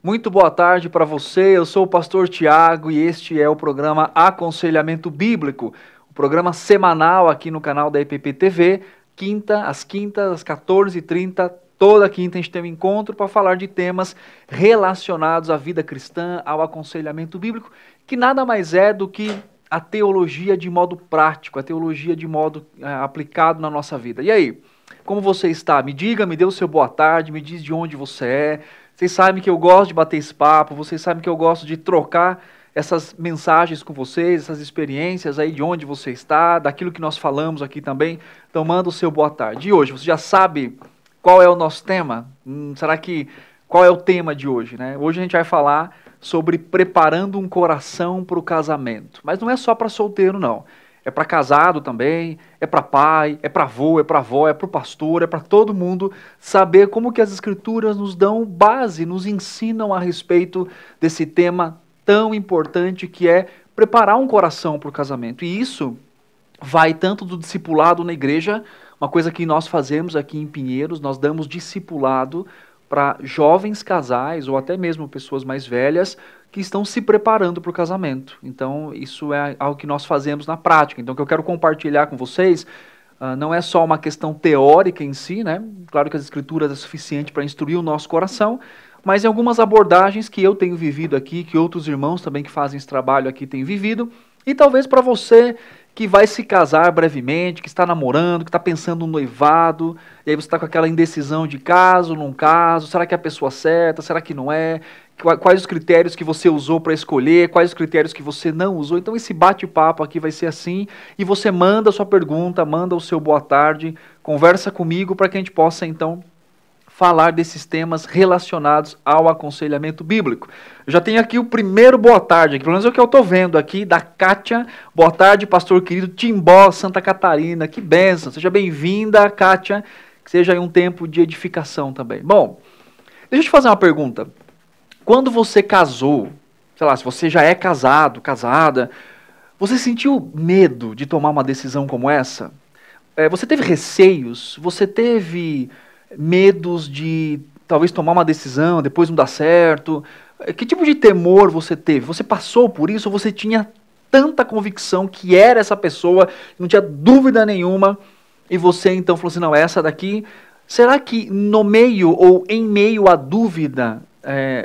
Muito boa tarde para você, eu sou o pastor Tiago e este é o programa Aconselhamento Bíblico, o programa semanal aqui no canal da EPP TV, às quintas, às 14h30, toda quinta a gente tem um encontro para falar de temas relacionados à vida cristã, ao aconselhamento bíblico, que nada mais é do que a teologia de modo prático, a teologia de modo aplicado na nossa vida. E aí, como você está? Me diga, me dê o seu boa tarde, me diz de onde você é. Vocês sabem que eu gosto de bater esse papo, vocês sabem que eu gosto de trocar essas mensagens com vocês, essas experiências aí de onde você está, daquilo que nós falamos aqui também. Então manda o seu boa tarde. E hoje, você já sabe qual é o nosso tema? Qual é o tema de hoje, né? Hoje a gente vai falar sobre preparando um coração para o casamento. Mas não é só para solteiro, não. É para casado também, é para pai, é para avô, é para avó, é para o pastor, é para todo mundo saber como que as escrituras nos dão base, nos ensinam a respeito desse tema tão importante que é preparar um coração para o casamento. E isso vai tanto do discipulado na igreja, uma coisa que nós fazemos aqui em Pinheiros, nós damos discipulado para jovens casais ou até mesmo pessoas mais velhas que estão se preparando para o casamento. Então, isso é algo que nós fazemos na prática. Então, o que eu quero compartilhar com vocês não é só uma questão teórica em si, né? Claro que as escrituras é suficiente para instruir o nosso coração, mas em algumas abordagens que eu tenho vivido aqui, que outros irmãos também que fazem esse trabalho aqui têm vivido, e talvez para você que vai se casar brevemente, que está namorando, que está pensando no noivado, e aí você está com aquela indecisão de caso, não caso, será que é a pessoa certa, será que não é? Quais os critérios que você usou para escolher, quais os critérios que você não usou. Então esse bate-papo aqui vai ser assim, e você manda a sua pergunta, manda o seu boa tarde, conversa comigo para que a gente possa então falar desses temas relacionados ao aconselhamento bíblico. Eu já tenho aqui o primeiro boa tarde, aqui, pelo menos é o que eu estou vendo aqui, da Kátia. Boa tarde, pastor querido, Timbó, Santa Catarina, que bênção. Seja bem-vinda, Kátia, que seja aí um tempo de edificação também. Bom, deixa eu te fazer uma pergunta. Quando você casou, sei lá, se você já é casado, casada, você sentiu medo de tomar uma decisão como essa? Você teve receios? Você teve medos de talvez tomar uma decisão, depois não dar certo? Que tipo de temor você teve? Você passou por isso ou você tinha tanta convicção que era essa pessoa, não tinha dúvida nenhuma, e você então falou assim, não, essa daqui... Será que no meio ou em meio à dúvida,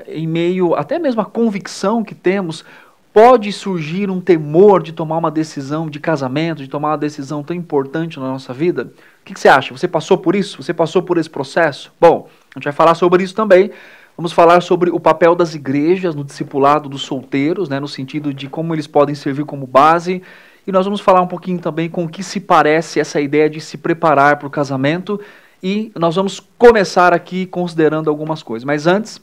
em meio até mesmo à convicção que temos, pode surgir um temor de tomar uma decisão de casamento, de tomar uma decisão tão importante na nossa vida? O que você acha? Você passou por isso? Você passou por esse processo? Bom, a gente vai falar sobre isso também. Vamos falar sobre o papel das igrejas no discipulado dos solteiros, né, no sentido de como eles podem servir como base. E nós vamos falar um pouquinho também com o que se parece essa ideia de se preparar para o casamento. E nós vamos começar aqui considerando algumas coisas. Mas antes,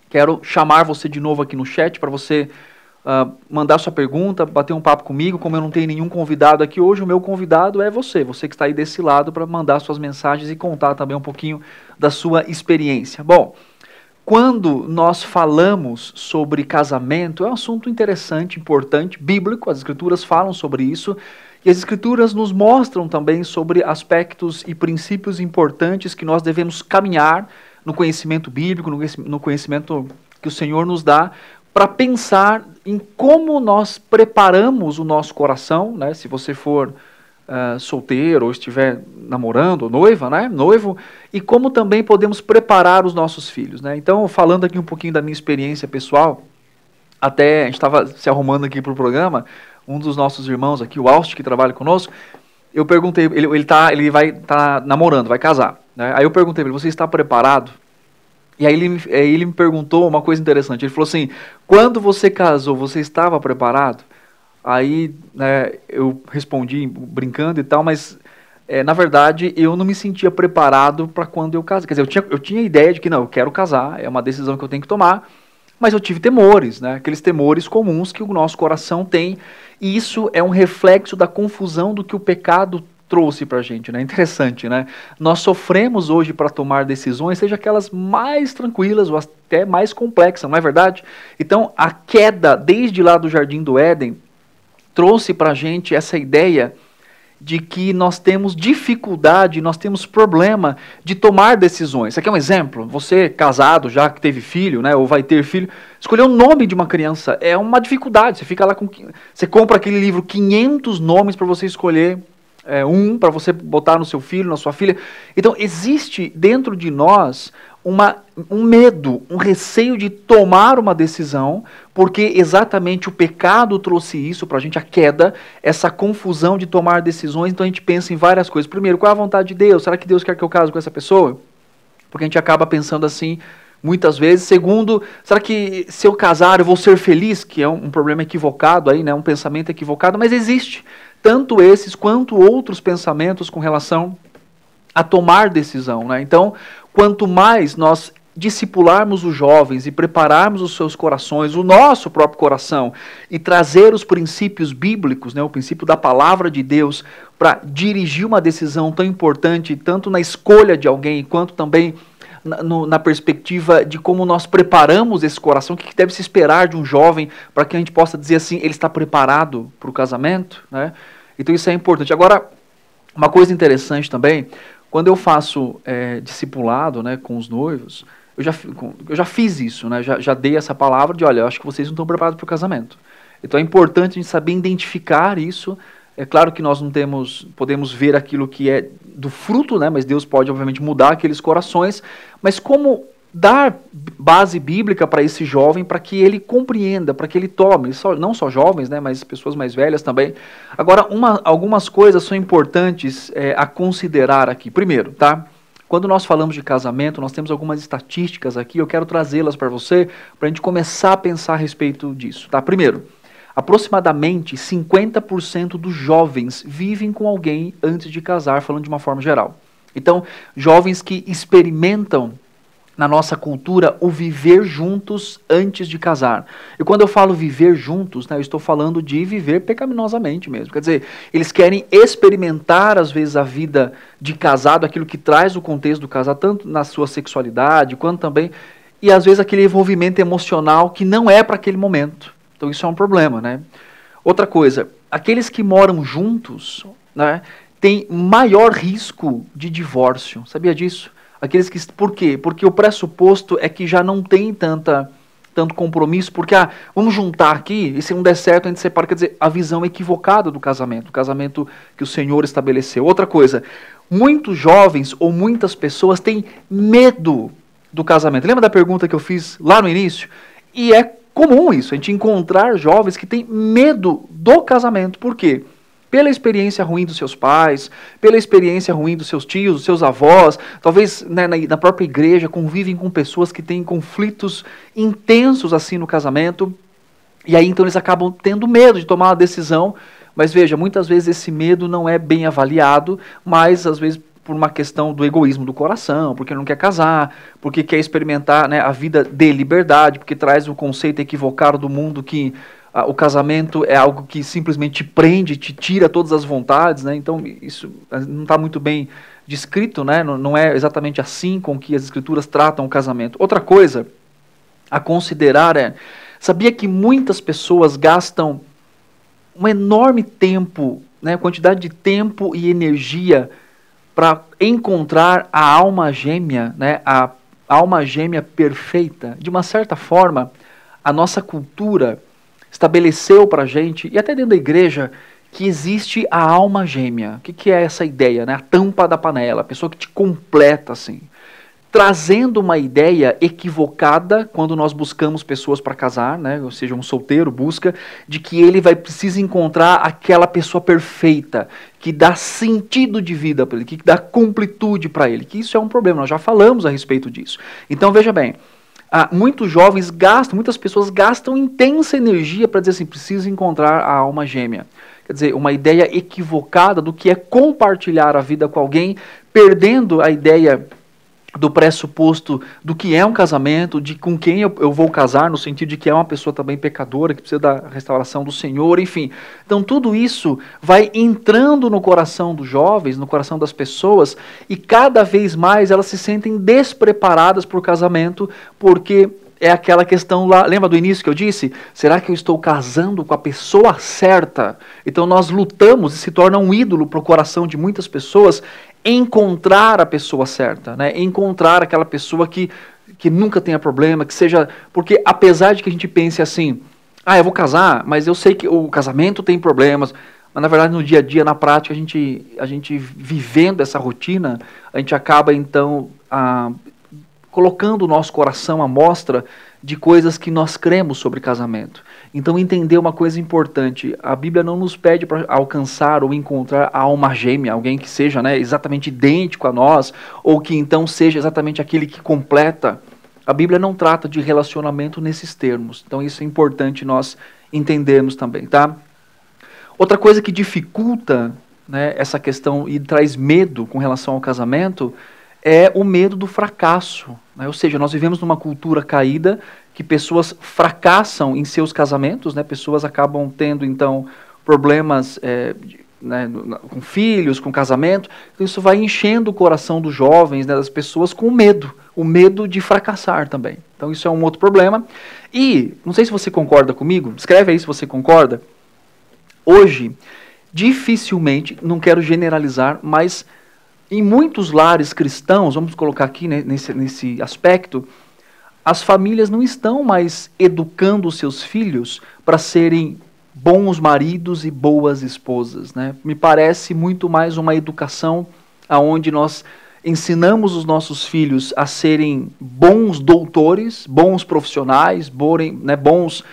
quero chamar você de novo aqui no chat para você mandar sua pergunta, bater um papo comigo. Como eu não tenho nenhum convidado aqui hoje, o meu convidado é você que está aí desse lado para mandar suas mensagens e contar também um pouquinho da sua experiência. Bom, quando nós falamos sobre casamento, é um assunto interessante, importante, bíblico, as escrituras falam sobre isso, e as escrituras nos mostram também sobre aspectos e princípios importantes que nós devemos caminhar no conhecimento bíblico, no conhecimento que o Senhor nos dá, para pensar em como nós preparamos o nosso coração, né? Se você for solteiro ou estiver namorando, ou noiva, né? Noivo, e como também podemos preparar os nossos filhos, né? Então, falando aqui um pouquinho da minha experiência pessoal, até a gente estava se arrumando aqui para o programa, um dos nossos irmãos aqui, o Austin, que trabalha conosco, eu perguntei, ele vai estar namorando, vai casar, né? Aí eu perguntei para ele, você está preparado? E aí ele me perguntou uma coisa interessante, ele falou assim, quando você casou, você estava preparado? Aí, né, eu respondi brincando e tal, mas na verdade eu não me sentia preparado para quando eu casei. Quer dizer, eu tinha a ideia de que não, eu quero casar, é uma decisão que eu tenho que tomar, mas eu tive temores, né, aqueles temores comuns que o nosso coração tem, e isso é um reflexo da confusão do que o pecado trouxe para a gente, né? Interessante, né? Nós sofremos hoje para tomar decisões, seja aquelas mais tranquilas ou até mais complexas, não é verdade? Então, a queda desde lá do Jardim do Éden trouxe para a gente essa ideia de que nós temos dificuldade, nós temos problema de tomar decisões. Isso aqui é um exemplo. Você, casado, já que teve filho, né, ou vai ter filho, escolher o nome de uma criança é uma dificuldade. Você fica lá com... Você compra aquele livro, 500 nomes para você escolher para você botar no seu filho, na sua filha. Então, existe dentro de nós um medo, um receio de tomar uma decisão, porque exatamente o pecado trouxe isso para a gente, a queda, essa confusão de tomar decisões. Então a gente pensa em várias coisas. Primeiro, qual é a vontade de Deus? Será que Deus quer que eu case com essa pessoa? Porque a gente acaba pensando assim muitas vezes. Segundo, será que se eu casar eu vou ser feliz? Que é um problema equivocado aí, né? Um pensamento equivocado, mas existe tanto esses quanto outros pensamentos com relação a tomar decisão, né? Então, quanto mais nós discipularmos os jovens e prepararmos os seus corações, o nosso próprio coração, e trazer os princípios bíblicos, né, o princípio da palavra de Deus, para dirigir uma decisão tão importante, tanto na escolha de alguém, quanto também na perspectiva de como nós preparamos esse coração, o que deve se esperar de um jovem, para que a gente possa dizer assim, ele está preparado para o casamento, né? Então isso é importante. Agora, uma coisa interessante também, quando eu faço discipulado, né, com os noivos, eu já fiz isso, né, já dei essa palavra de, olha, eu acho que vocês não estão preparados para o casamento. Então é importante a gente saber identificar isso. É claro que nós não podemos ver aquilo que é do fruto, né, mas Deus pode, obviamente, mudar aqueles corações. Mas como dar base bíblica para esse jovem, para que ele compreenda, para que ele tome, não só jovens, né, mas pessoas mais velhas também. Agora, algumas coisas são importantes a considerar aqui. Primeiro, tá? Quando nós falamos de casamento, nós temos algumas estatísticas aqui, eu quero trazê-las para você, para a gente começar a pensar a respeito disso. Tá? Primeiro, aproximadamente 50% dos jovens vivem com alguém antes de casar, falando de uma forma geral. Então, jovens que experimentam na nossa cultura o viver juntos antes de casar. E quando eu falo viver juntos, né, eu estou falando de viver pecaminosamente mesmo. Quer dizer, eles querem experimentar às vezes a vida de casado, aquilo que traz o contexto do casado, tanto na sua sexualidade, quanto também, e às vezes aquele envolvimento emocional que não é para aquele momento. Então isso é um problema, né? Outra coisa, aqueles que moram juntos, né, têm maior risco de divórcio. Sabia disso? Por quê? Porque o pressuposto é que já não tem tanto compromisso, porque vamos juntar aqui, e se não der certo a gente separa, quer dizer, a visão equivocada do casamento, o casamento que o Senhor estabeleceu. Outra coisa, muitos jovens ou muitas pessoas têm medo do casamento. Lembra da pergunta que eu fiz lá no início? E é comum isso, a gente encontrar jovens que têm medo do casamento. Por quê? Pela experiência ruim dos seus pais, pela experiência ruim dos seus tios, dos seus avós, talvez, né, na própria igreja convivem com pessoas que têm conflitos intensos assim no casamento, e aí então eles acabam tendo medo de tomar uma decisão, mas veja, muitas vezes esse medo não é bem avaliado, mas às vezes por uma questão do egoísmo do coração, porque não quer casar, porque quer experimentar, né, a vida de liberdade, porque traz o conceito equivocado do mundo que o casamento é algo que simplesmente te prende, te tira todas as vontades, né? Então isso não está muito bem descrito, né? Não é exatamente assim com que as escrituras tratam o casamento. Outra coisa a considerar sabia que muitas pessoas gastam um enorme tempo, né, quantidade de tempo e energia para encontrar a alma gêmea, né, a alma gêmea perfeita. De uma certa forma, a nossa cultura estabeleceu para a gente, e até dentro da igreja, que existe a alma gêmea. O que é essa ideia? Né? A tampa da panela, a pessoa que te completa, assim. Trazendo uma ideia equivocada, quando nós buscamos pessoas para casar, né? Ou seja, um solteiro busca, de que ele precisa encontrar aquela pessoa perfeita, que dá sentido de vida para ele, que dá completude para ele, que isso é um problema, nós já falamos a respeito disso. Então veja bem, muitos jovens muitas pessoas gastam intensa energia para dizer assim, preciso encontrar a alma gêmea. Quer dizer, uma ideia equivocada do que é compartilhar a vida com alguém, perdendo a ideia do pressuposto do que é um casamento, de com quem eu vou casar, no sentido de que é uma pessoa também pecadora, que precisa da restauração do Senhor, enfim. Então tudo isso vai entrando no coração dos jovens, no coração das pessoas, e cada vez mais elas se sentem despreparadas para o casamento, porque é aquela questão lá, lembra do início que eu disse? Será que eu estou casando com a pessoa certa? Então nós lutamos e se torna um ídolo para o coração de muitas pessoas encontrar a pessoa certa, né? Encontrar aquela pessoa que nunca tenha problema, que seja... Porque apesar de que a gente pense assim, eu vou casar, mas eu sei que o casamento tem problemas, mas na verdade no dia a dia, na prática, a gente vivendo essa rotina, a gente acaba então colocando o nosso coração à mostra de coisas que nós cremos sobre casamento. Então entender uma coisa importante, a Bíblia não nos pede para alcançar ou encontrar a alma gêmea, alguém que seja, né, exatamente idêntico a nós, ou que então seja exatamente aquele que completa. A Bíblia não trata de relacionamento nesses termos, então isso é importante nós entendermos também, tá? Outra coisa que dificulta, né, essa questão e traz medo com relação ao casamento é o medo do fracasso, né? Ou seja, nós vivemos numa cultura caída que pessoas fracassam em seus casamentos, né? Pessoas acabam tendo então problemas né, com filhos, com casamento. Então isso vai enchendo o coração dos jovens, né, das pessoas com medo, o medo de fracassar também. Então isso é um outro problema. E, não sei se você concorda comigo, escreve aí se você concorda, hoje, dificilmente, não quero generalizar, mas em muitos lares cristãos, vamos colocar aqui, né, nesse aspecto, as famílias não estão mais educando os seus filhos para serem bons maridos e boas esposas, né? Me parece muito mais uma educação onde nós ensinamos os nossos filhos a serem bons doutores, bons profissionais, né, bons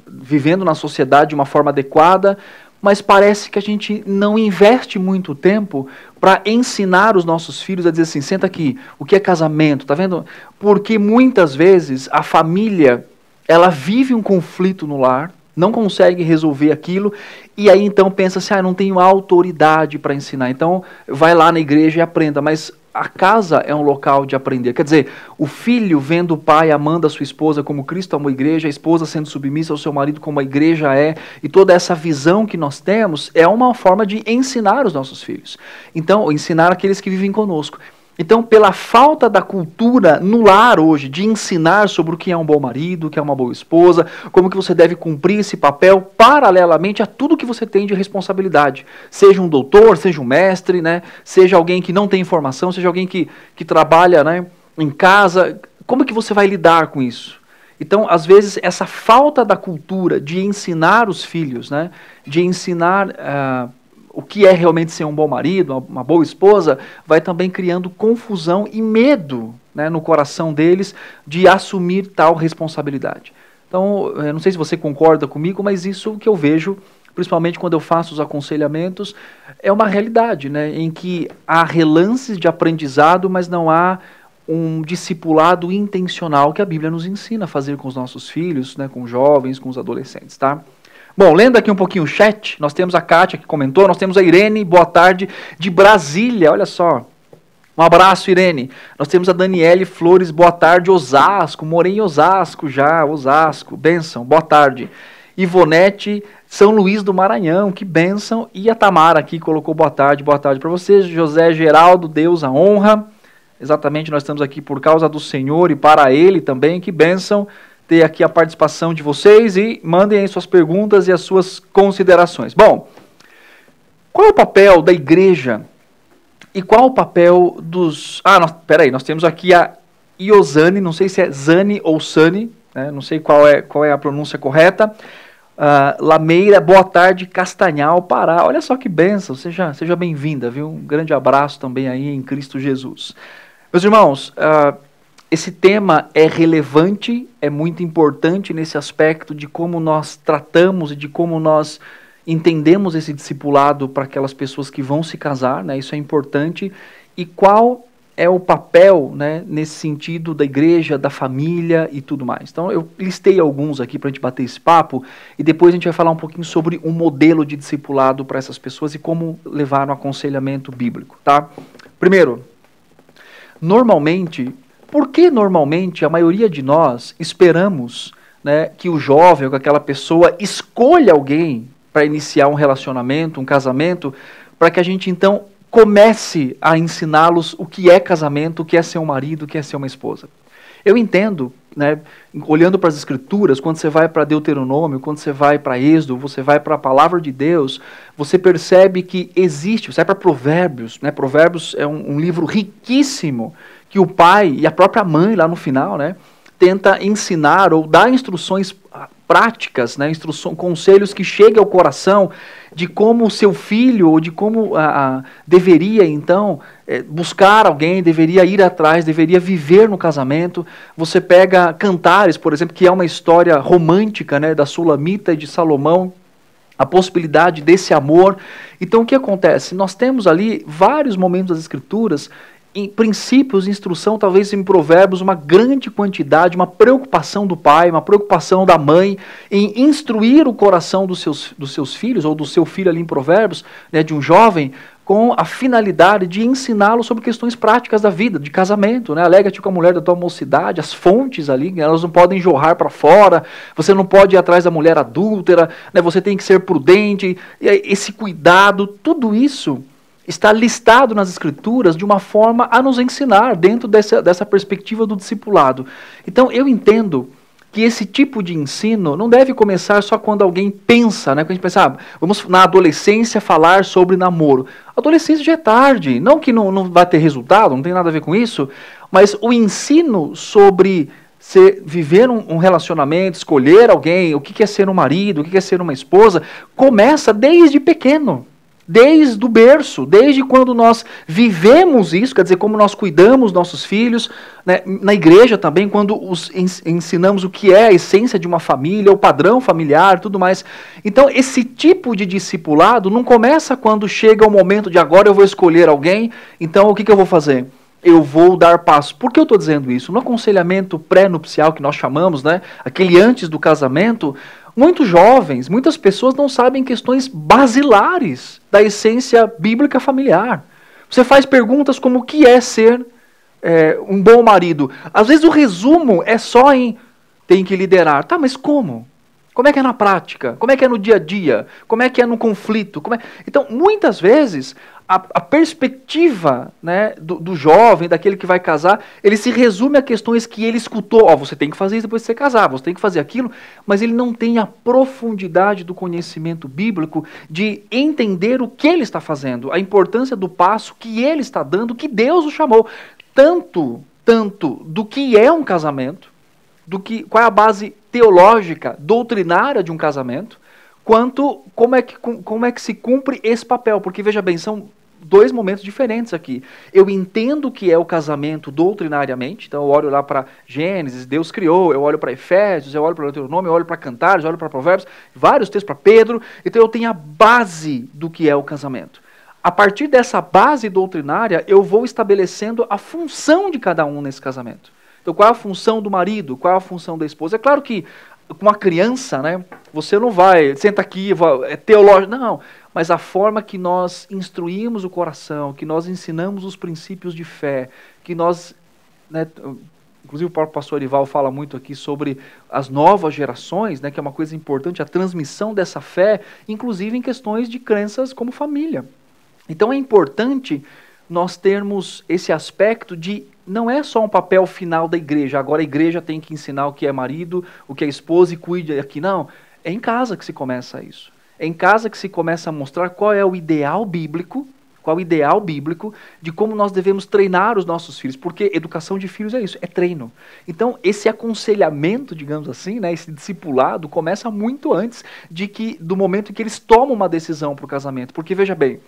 vivendo na sociedade de uma forma adequada, mas parece que a gente não investe muito tempo para ensinar os nossos filhos a dizer assim, senta aqui, o que é casamento, tá vendo? Porque muitas vezes a família, ela vive um conflito no lar, não consegue resolver aquilo, e aí então pensa assim, não tenho autoridade para ensinar, então vai lá na igreja e aprenda, mas a casa é um local de aprender. Quer dizer, o filho vendo o pai amando a sua esposa como Cristo amou a igreja, a esposa sendo submissa ao seu marido como a igreja é, e toda essa visão que nós temos é uma forma de ensinar os nossos filhos. Então, ensinar aqueles que vivem conosco. Então, pela falta da cultura no lar hoje, de ensinar sobre o que é um bom marido, o que é uma boa esposa, como que você deve cumprir esse papel paralelamente a tudo que você tem de responsabilidade. Seja um doutor, seja um mestre, né? Seja alguém que não tem informação, seja alguém que trabalha, né, em casa. Como que você vai lidar com isso? Então, às vezes, essa falta da cultura de ensinar os filhos, né, de ensinar... o que é realmente ser um bom marido, uma boa esposa, vai também criando confusão e medo, né, no coração deles de assumir tal responsabilidade. Então, eu não sei se você concorda comigo, mas isso que eu vejo, principalmente quando eu faço os aconselhamentos, é uma realidade, né, em que há relances de aprendizado, mas não há um discipulado intencional que a Bíblia nos ensina a fazer com os nossos filhos, né, com os jovens, com os adolescentes, tá? Bom, lendo aqui um pouquinho o chat, nós temos a Kátia que comentou, nós temos a Irene, boa tarde, de Brasília, olha só. Um abraço, Irene. Nós temos a Daniele Flores, boa tarde, Osasco, morei em Osasco já, Osasco, bênção, boa tarde. Ivonete, São Luís do Maranhão, que bênção. E a Tamara aqui colocou boa tarde para vocês. José Geraldo, Deus a honra. Exatamente, nós estamos aqui por causa do Senhor e para Ele também, que bênção ter aqui a participação de vocês e mandem aí suas perguntas e as suas considerações. Bom, qual é o papel da igreja e qual o papel dos... nós temos aqui a Iosane, não sei se é Zane ou Sani, né? Não sei qual é a pronúncia correta. Lameira, boa tarde, Castanhal, Pará. Olha só que bênção, seja bem-vinda, viu? Um grande abraço também aí em Cristo Jesus. Meus irmãos, esse tema é relevante, é muito importante nesse aspecto de como nós tratamos e de como nós entendemos esse discipulado para aquelas pessoas que vão se casar, né? Isso é importante. E qual é o papel, né, nesse sentido da igreja, da família e tudo mais. Então eu listei alguns aqui para a gente bater esse papo e depois a gente vai falar um pouquinho sobre um modelo de discipulado para essas pessoas e como levar no aconselhamento bíblico, tá? Primeiro, por que normalmente a maioria de nós esperamos, né, que o jovem ou que aquela pessoa escolha alguém para iniciar um relacionamento, um casamento, para que a gente então comece a ensiná-los o que é casamento, o que é ser um marido, o que é ser uma esposa? Eu entendo, né, olhando para as Escrituras, quando você vai para Deuteronômio, quando você vai para Êxodo, você vai para a Palavra de Deus, você percebe que existe, você vai para Provérbios, né, Provérbios é um livro riquíssimo, que o pai e a própria mãe lá no final, né, tenta ensinar ou dar instruções práticas, né, conselhos que cheguem ao coração de como o seu filho, ou de como deveria então buscar alguém, deveria ir atrás, deveria viver no casamento. Você pega Cantares, por exemplo, que é uma história romântica, né, da Sulamita e de Salomão, a possibilidade desse amor. Então o que acontece? Nós temos ali vários momentos das Escrituras, em princípios, instrução, talvez em Provérbios, uma grande quantidade, uma preocupação do pai, uma preocupação da mãe em instruir o coração dos seus filhos, ou do seu filho ali em Provérbios, né, de um jovem, com a finalidade de ensiná-lo sobre questões práticas da vida, de casamento, né? Alega-te com a mulher da tua mocidade, as fontes ali, elas não podem jorrar para fora, você não pode ir atrás da mulher adúltera, né? Você tem que ser prudente, esse cuidado, tudo isso está listado nas Escrituras de uma forma a nos ensinar dentro dessa perspectiva do discipulado. Então eu entendo que esse tipo de ensino não deve começar só quando alguém pensa, né? Quando a gente pensa, vamos na adolescência falar sobre namoro. A adolescência já é tarde, não que não vai ter resultado, não tem nada a ver com isso, mas o ensino sobre viver um relacionamento, escolher alguém, o que é ser um marido, o que é ser uma esposa, começa desde pequeno. Desde o berço, desde quando nós vivemos isso, quer dizer, como nós cuidamos dos nossos filhos, né, na igreja também, quando ensinamos o que é a essência de uma família, o padrão familiar, tudo mais. Então, esse tipo de discipulado não começa quando chega o momento de agora eu vou escolher alguém, então o que eu vou fazer? Eu vou dar passo. Por que eu estou dizendo isso? No aconselhamento pré-nupcial que nós chamamos, né, aquele antes do casamento, muitos jovens, muitas pessoas não sabem questões basilares da essência bíblica familiar. Você faz perguntas como o que é ser um bom marido. Às vezes o resumo é só em tem que liderar. Tá, mas como? Como é que é na prática? Como é que é no dia a dia? Como é que é no conflito? Então, muitas vezes, a perspectiva, né, do jovem, daquele que vai casar, ele se resume a questões que ele escutou. Você tem que fazer isso depois de você casar, você tem que fazer aquilo, mas ele não tem a profundidade do conhecimento bíblico de entender o que ele está fazendo, a importância do passo que ele está dando, que Deus o chamou. Tanto do que é um casamento, qual é a base teológica, doutrinária de um casamento, quanto como é que se cumpre esse papel. Porque, veja bem, são dois momentos diferentes aqui. Eu entendo o que é o casamento doutrinariamente, então eu olho lá para Gênesis, Deus criou, eu olho para Efésios, eu olho para Deuteronômio, eu olho para Cantares, eu olho para Provérbios, vários textos para Pedro, então eu tenho a base do que é o casamento. A partir dessa base doutrinária, eu vou estabelecendo a função de cada um nesse casamento. Então, qual é a função do marido? Qual é a função da esposa? É claro que com uma criança, né, você não vai, senta aqui, é teológico, não. Mas a forma que nós instruímos o coração, que nós ensinamos os princípios de fé, que nós, né, inclusive o próprio pastor Ival fala muito aqui sobre as novas gerações, né, que é uma coisa importante, a transmissão dessa fé, inclusive em questões de crenças como família. Então é importante nós termos esse aspecto de não é só um papel final da igreja, agora a igreja tem que ensinar o que é marido, o que é esposa e cuide aqui. Não, é em casa que se começa isso. É em casa que se começa a mostrar qual é o ideal bíblico, de como nós devemos treinar os nossos filhos, porque educação de filhos é isso, é treino. Então, esse aconselhamento, digamos assim, né, esse discipulado, começa muito antes do momento em que eles tomam uma decisão para o casamento. Porque, veja bem,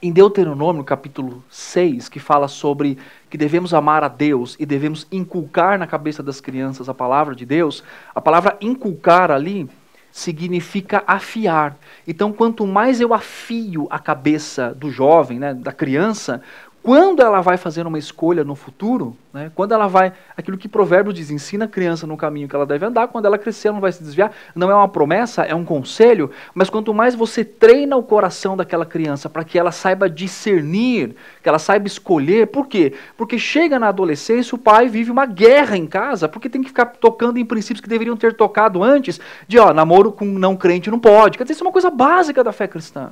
em Deuteronômio, capítulo 6, que fala sobre que devemos amar a Deus e devemos inculcar na cabeça das crianças a palavra de Deus, a palavra inculcar ali significa afiar. Então, quanto mais eu afio a cabeça do jovem, né, da criança, quando ela vai fazer uma escolha no futuro, né, quando ela vai, aquilo que Provérbios diz, ensina a criança no caminho que ela deve andar, quando ela crescer ela não vai se desviar, não é uma promessa, é um conselho, mas quanto mais você treina o coração daquela criança para que ela saiba discernir, que ela saiba escolher, por quê? Porque chega na adolescência, o pai vive uma guerra em casa, porque tem que ficar tocando em princípios que deveriam ter tocado antes, de namoro com não crente não pode, quer dizer, isso é uma coisa básica da fé cristã.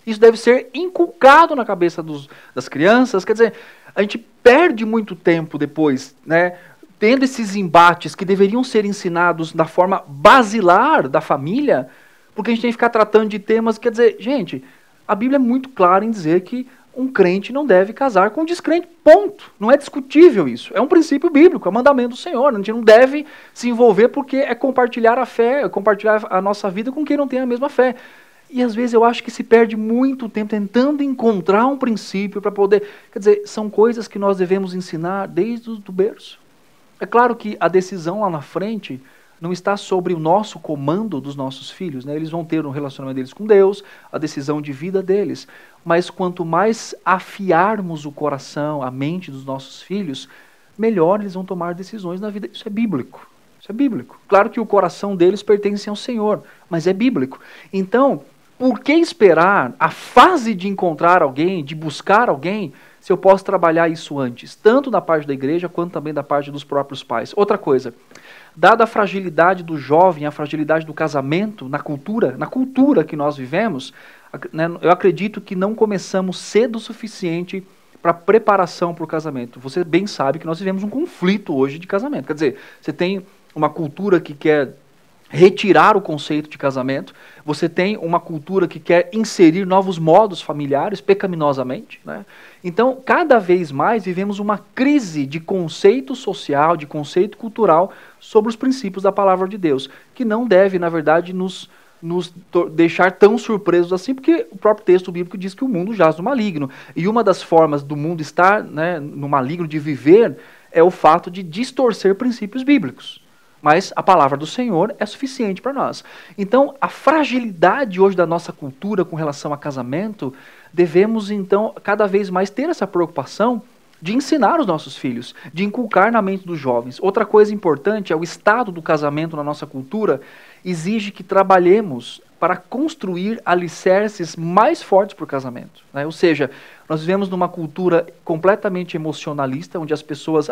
Isso deve ser inculcado na cabeça das crianças. Quer dizer, a gente perde muito tempo depois, né, tendo esses embates que deveriam ser ensinados da forma basilar da família, porque a gente tem que ficar tratando de temas, quer dizer, gente, a Bíblia é muito clara em dizer que um crente não deve casar com um descrente, ponto. Não é discutível isso. É um princípio bíblico, é um mandamento do Senhor. A gente não deve se envolver porque é compartilhar a fé, é compartilhar a nossa vida com quem não tem a mesma fé. E às vezes eu acho que se perde muito tempo tentando encontrar um princípio para poder... Quer dizer, são coisas que nós devemos ensinar desde o berço. É claro que a decisão lá na frente não está sobre o nosso comando dos nossos filhos, né? Eles vão ter um relacionamento deles com Deus, a decisão de vida deles. Mas quanto mais afiarmos o coração, a mente dos nossos filhos, melhor eles vão tomar decisões na vida. Isso é bíblico. Isso é bíblico. Claro que o coração deles pertence ao Senhor, mas é bíblico. Então, por que esperar a fase de encontrar alguém, de buscar alguém, se eu posso trabalhar isso antes, tanto da parte da igreja quanto também da parte dos próprios pais? Outra coisa, dada a fragilidade do jovem, a fragilidade do casamento, na cultura que nós vivemos, né, eu acredito que não começamos cedo o suficiente para preparação para o casamento. Você bem sabe que nós vivemos um conflito hoje de casamento. Quer dizer, você tem uma cultura que quer retirar o conceito de casamento, você tem uma cultura que quer inserir novos modos familiares pecaminosamente, né? Então, cada vez mais vivemos uma crise de conceito social, de conceito cultural sobre os princípios da palavra de Deus, que não deve, na verdade, nos deixar tão surpresos assim, porque o próprio texto bíblico diz que o mundo jaz no maligno. E uma das formas do mundo estar, né, no maligno, de viver, é o fato de distorcer princípios bíblicos. Mas a palavra do Senhor é suficiente para nós. Então, a fragilidade hoje da nossa cultura com relação a casamento, devemos então cada vez mais ter essa preocupação de ensinar os nossos filhos, de inculcar na mente dos jovens. Outra coisa importante é o estado do casamento na nossa cultura exige que trabalhemos para construir alicerces mais fortes para o casamento, né? Ou seja, nós vivemos numa cultura completamente emocionalista, onde as pessoas,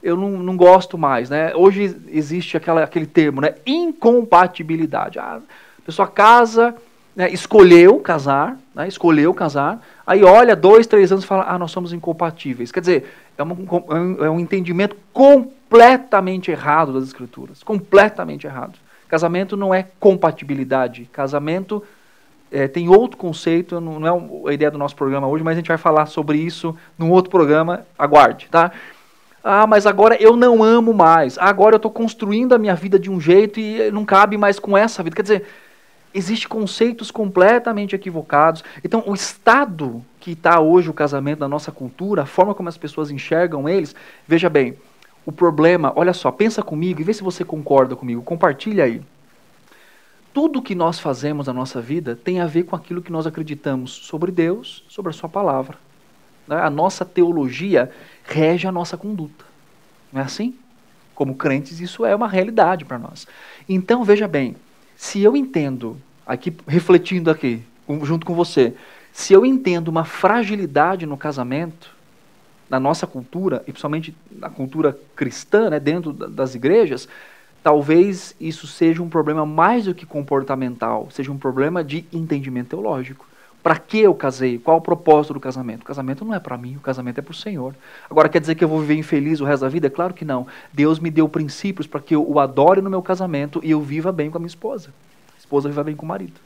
eu não gosto mais, né? Hoje existe aquele termo, né? Incompatibilidade. A pessoa casa, né? Escolheu casar, aí olha, 2, 3 anos e fala, nós somos incompatíveis. Quer dizer, é um entendimento completamente errado das Escrituras, completamente errado. Casamento não é compatibilidade, casamento tem outro conceito, não é a ideia do nosso programa hoje, mas a gente vai falar sobre isso num outro programa, aguarde, tá? Mas agora eu não amo mais, agora eu estou construindo a minha vida de um jeito e não cabe mais com essa vida. Quer dizer, existem conceitos completamente equivocados. Então, o estado que está hoje o casamento na nossa cultura, a forma como as pessoas enxergam eles, veja bem, o problema, olha só, pensa comigo e vê se você concorda comigo, compartilha aí. Tudo que nós fazemos na nossa vida tem a ver com aquilo que nós acreditamos sobre Deus, sobre a sua palavra. A nossa teologia rege a nossa conduta. Não é assim? Como crentes, isso é uma realidade para nós. Então, veja bem, se eu entendo, aqui refletindo aqui, junto com você, se eu entendo uma fragilidade no casamento, na nossa cultura, e principalmente na cultura cristã, né, dentro das igrejas, talvez isso seja um problema mais do que comportamental, seja um problema de entendimento teológico. Para que eu casei? Qual o propósito do casamento? O casamento não é para mim, o casamento é para o Senhor. Agora, quer dizer que eu vou viver infeliz o resto da vida? É claro que não. Deus me deu princípios para que eu o adore no meu casamento e eu viva bem com a minha esposa. A esposa viva bem com o marido.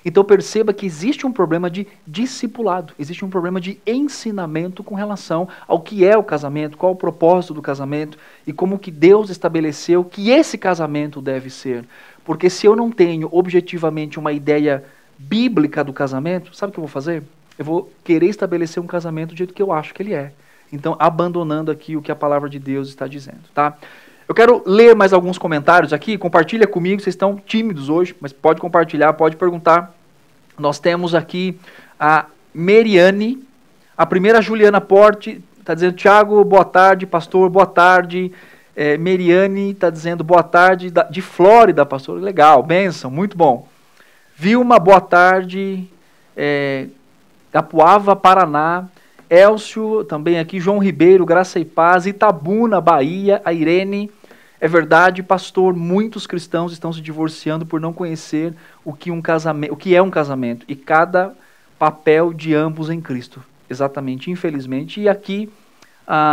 Então perceba que existe um problema de discipulado, existe um problema de ensinamento com relação ao que é o casamento, qual o propósito do casamento e como que Deus estabeleceu que esse casamento deve ser. Porque se eu não tenho objetivamente uma ideia bíblica do casamento, sabe o que eu vou fazer? Eu vou querer estabelecer um casamento do jeito que eu acho que ele é. Então, abandonando aqui o que a palavra de Deus está dizendo, tá? Eu quero ler mais alguns comentários aqui, compartilha comigo, vocês estão tímidos hoje, mas pode compartilhar, pode perguntar. Nós temos aqui a Meriane, a primeira Juliana Porte, está dizendo, Tiago, boa tarde, pastor, boa tarde. Meriane está dizendo, boa tarde, de Flórida, pastor, legal, bênção, muito bom. Vilma, boa tarde, Capuava, Paraná. Elcio, também aqui, João Ribeiro, Graça e Paz, Itabuna, Bahia, a Irene, é verdade, pastor, muitos cristãos estão se divorciando por não conhecer o que é um casamento e cada papel de ambos em Cristo, exatamente, infelizmente, e aqui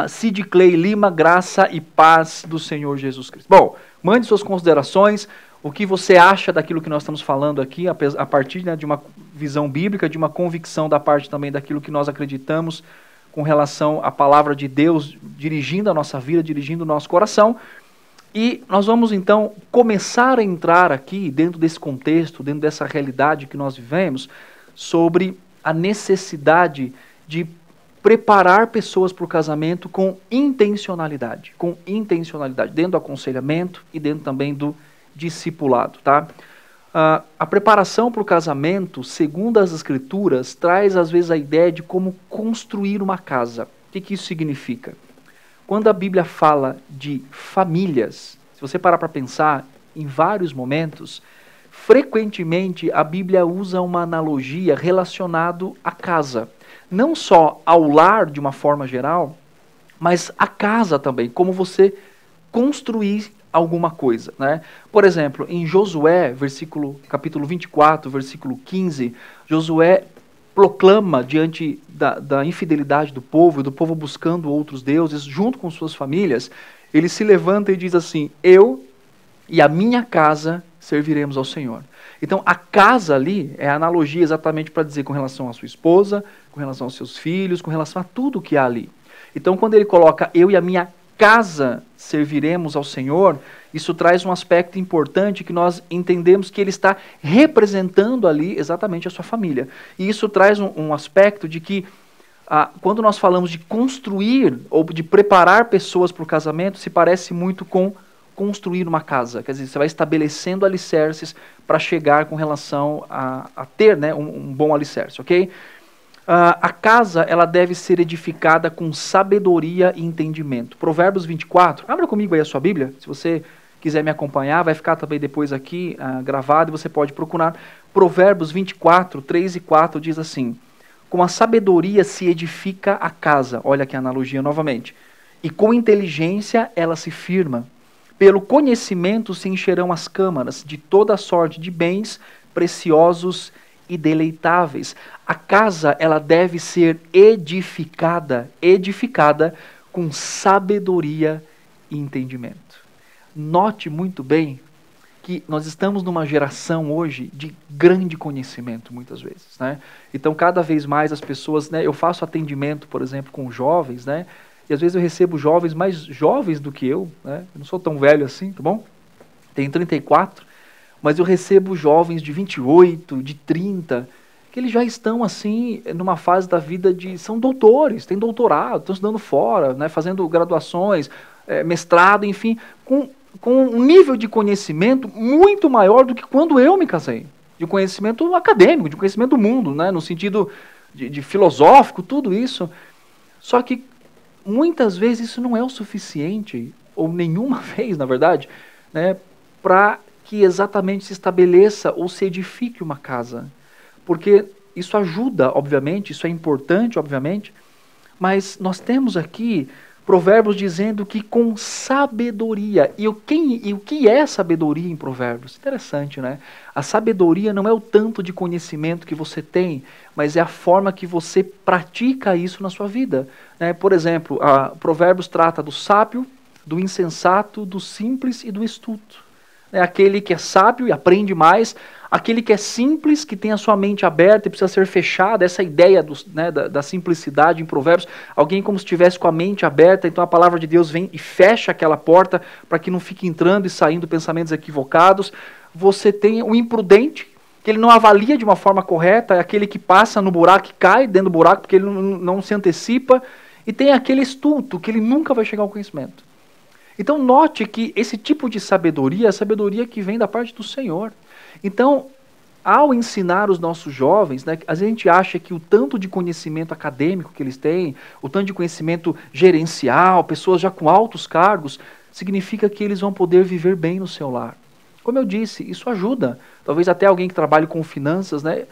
Cid Clay Lima, graça e paz do Senhor Jesus Cristo. Bom, mande suas considerações, o que você acha daquilo que nós estamos falando aqui, a partir, né, de uma visão bíblica, de uma convicção da parte também daquilo que nós acreditamos com relação à palavra de Deus, dirigindo a nossa vida, dirigindo o nosso coração. E nós vamos então começar a entrar aqui, dentro desse contexto, dentro dessa realidade que nós vivemos, sobre a necessidade de preparar pessoas para o casamento com intencionalidade, dentro do aconselhamento e dentro também do discipulado, tá? A preparação para o casamento, segundo as Escrituras, traz às vezes a ideia de como construir uma casa. O que isso significa? Quando a Bíblia fala de famílias, se você parar para pensar, em vários momentos, frequentemente a Bíblia usa uma analogia relacionada à casa. Não só ao lar de uma forma geral, mas a casa também, como você construir alguma coisa, né? Por exemplo, em Josué, capítulo 24, versículo 15, Josué proclama diante da infidelidade do povo, e do povo buscando outros deuses, junto com suas famílias, ele se levanta e diz assim: eu e a minha casa serviremos ao Senhor. Então, a casa ali é a analogia exatamente para dizer com relação à sua esposa, com relação aos seus filhos, com relação a tudo que há ali. Então, quando ele coloca eu e a minha casa serviremos ao Senhor, isso traz um aspecto importante que nós entendemos que ele está representando ali exatamente a sua família. E isso traz um aspecto de que quando nós falamos de construir ou de preparar pessoas para o casamento, se parece muito com construir uma casa. Quer dizer, você vai estabelecendo alicerces para chegar com relação a ter, né, um bom alicerce, ok? A casa, ela deve ser edificada com sabedoria e entendimento. Provérbios 24, abra comigo aí a sua Bíblia, se você quiser me acompanhar, vai ficar também depois aqui gravado e você pode procurar. Provérbios 24, 3 e 4 diz assim: com a sabedoria se edifica a casa, olha aqui a analogia novamente, e com inteligência ela se firma. Pelo conhecimento se encherão as câmaras de toda sorte de bens preciosos e deleitáveis. A casa, ela deve ser edificada com sabedoria e entendimento. Note muito bem que nós estamos numa geração hoje de grande conhecimento, muitas vezes, né? Então, cada vez mais as pessoas, né, eu faço atendimento, por exemplo, com jovens, né? E às vezes eu recebo jovens mais jovens do que eu, né? Eu não sou tão velho assim, tá bom? Tenho 34, mas eu recebo jovens de 28, de 30, que eles já estão assim, numa fase da vida são doutores, têm doutorado, estão estudando fora, né? Fazendo graduações, mestrado, enfim, com um nível de conhecimento muito maior do que quando eu me casei. De conhecimento acadêmico, de conhecimento do mundo, né? No sentido de filosófico, tudo isso. Só que muitas vezes isso não é o suficiente, ou nenhuma vez, na verdade, né, para que exatamente se estabeleça ou se edifique uma casa. Porque isso ajuda, obviamente, isso é importante, obviamente, mas nós temos aqui Provérbios dizendo que com sabedoria. E o que é sabedoria em Provérbios? Interessante, né? A sabedoria não é o tanto de conhecimento que você tem, mas é a forma que você pratica isso na sua vida, né? Por exemplo, Provérbios trata do sábio, do insensato, do simples e do astuto. Aquele que é sábio e aprende mais, aquele que é simples, que tem a sua mente aberta e precisa ser fechada, essa ideia da simplicidade em Provérbios, alguém como se estivesse com a mente aberta, então a palavra de Deus vem e fecha aquela porta para que não fique entrando e saindo pensamentos equivocados. Você tem o imprudente, que ele não avalia de uma forma correta, é aquele que passa no buraco e cai dentro do buraco porque ele não se antecipa, e tem aquele astuto, que ele nunca vai chegar ao conhecimento. Então note que esse tipo de sabedoria é a sabedoria que vem da parte do Senhor. Então, ao ensinar os nossos jovens, né, a gente acha que o tanto de conhecimento acadêmico que eles têm, o tanto de conhecimento gerencial, pessoas já com altos cargos, significa que eles vão poder viver bem no seu lar. Como eu disse, isso ajuda. Talvez até alguém que trabalhe com finanças, né,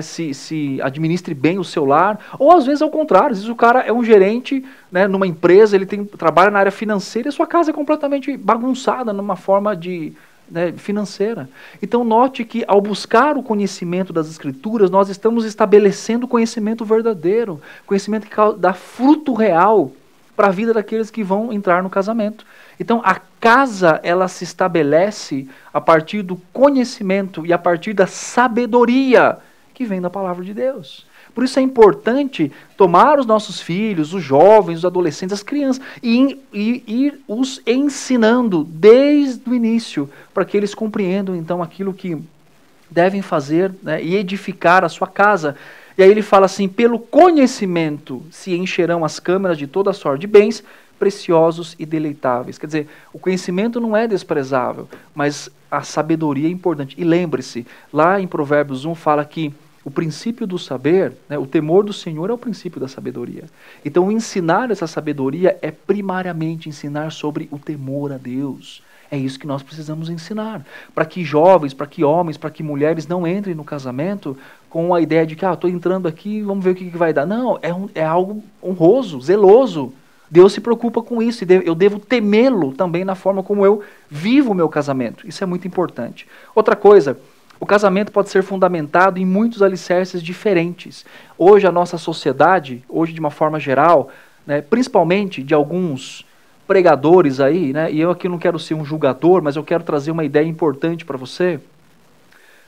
se administre bem o seu lar, ou às vezes ao contrário, às vezes o cara é um gerente, né, numa empresa, ele trabalha na área financeira e a sua casa é completamente bagunçada numa forma de né, financeira. Então note que ao buscar o conhecimento das Escrituras, nós estamos estabelecendo conhecimento verdadeiro, conhecimento que dá fruto real para a vida daqueles que vão entrar no casamento. Então a casa, ela se estabelece a partir do conhecimento e a partir da sabedoria que vem da palavra de Deus. Por isso é importante tomar os nossos filhos, os jovens, os adolescentes, as crianças, e ir os ensinando desde o início, para que eles compreendam então aquilo que devem fazer, né, e edificar a sua casa. E aí ele fala assim, pelo conhecimento se encherão as câmaras de toda sorte de bens, preciosos e deleitáveis. Quer dizer, o conhecimento não é desprezável, mas a sabedoria é importante. E lembre-se, lá em Provérbios 1 fala que o princípio do saber, né, o temor do Senhor é o princípio da sabedoria. Então ensinar essa sabedoria é primariamente ensinar sobre o temor a Deus. É isso que nós precisamos ensinar. Para que jovens, para que homens, para que mulheres não entrem no casamento com a ideia de que estou entrando aqui, vamos ver o que vai dar. Não, é algo honroso, zeloso. Deus se preocupa com isso e eu devo temê-lo também na forma como eu vivo o meu casamento. Isso é muito importante. Outra coisa, o casamento pode ser fundamentado em muitos alicerces diferentes. Hoje a nossa sociedade, hoje de uma forma geral, né, principalmente de alguns pregadores aí, né, e eu aqui não quero ser um julgador, mas eu quero trazer uma ideia importante para você.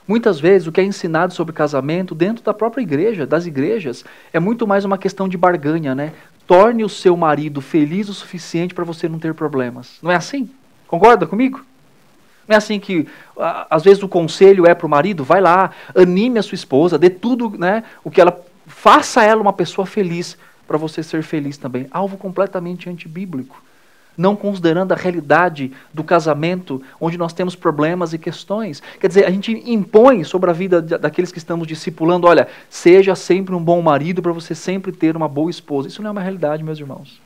Muitas vezes o que é ensinado sobre casamento dentro da própria igreja, das igrejas, é muito mais uma questão de barganha, né? Torne o seu marido feliz o suficiente para você não ter problemas. Não é assim? Concorda comigo? Não é assim que, às vezes, o conselho é para o marido, vai lá, anime a sua esposa, dê tudo, né, o que ela, faça ela uma pessoa feliz, para você ser feliz também. Algo completamente antibíblico. Não considerando a realidade do casamento, onde nós temos problemas e questões. Quer dizer, a gente impõe sobre a vida daqueles que estamos discipulando, olha, seja sempre um bom marido para você sempre ter uma boa esposa. Isso não é uma realidade, meus irmãos.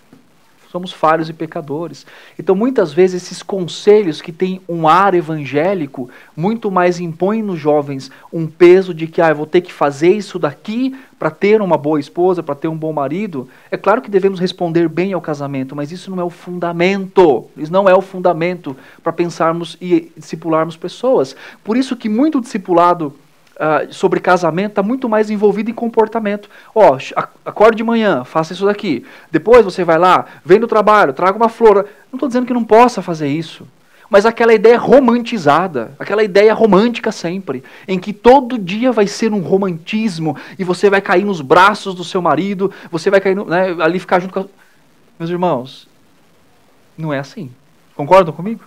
Somos falhos e pecadores. Então, muitas vezes, esses conselhos que têm um ar evangélico, muito mais impõem nos jovens um peso de que eu vou ter que fazer isso daqui para ter uma boa esposa, para ter um bom marido. É claro que devemos responder bem ao casamento, mas isso não é o fundamento. Isso não é o fundamento para pensarmos e discipularmos pessoas. Por isso que muito discipulado sobre casamento está muito mais envolvido em comportamento. Acorde de manhã, faça isso daqui. Depois você vai lá, vem do trabalho, traga uma flor. Não estou dizendo que não possa fazer isso. Mas aquela ideia romantizada, aquela ideia romântica sempre, em que todo dia vai ser um romantismo e você vai cair nos braços do seu marido, você vai cair ali ficar junto com... Meus irmãos, não é assim. Concordam comigo?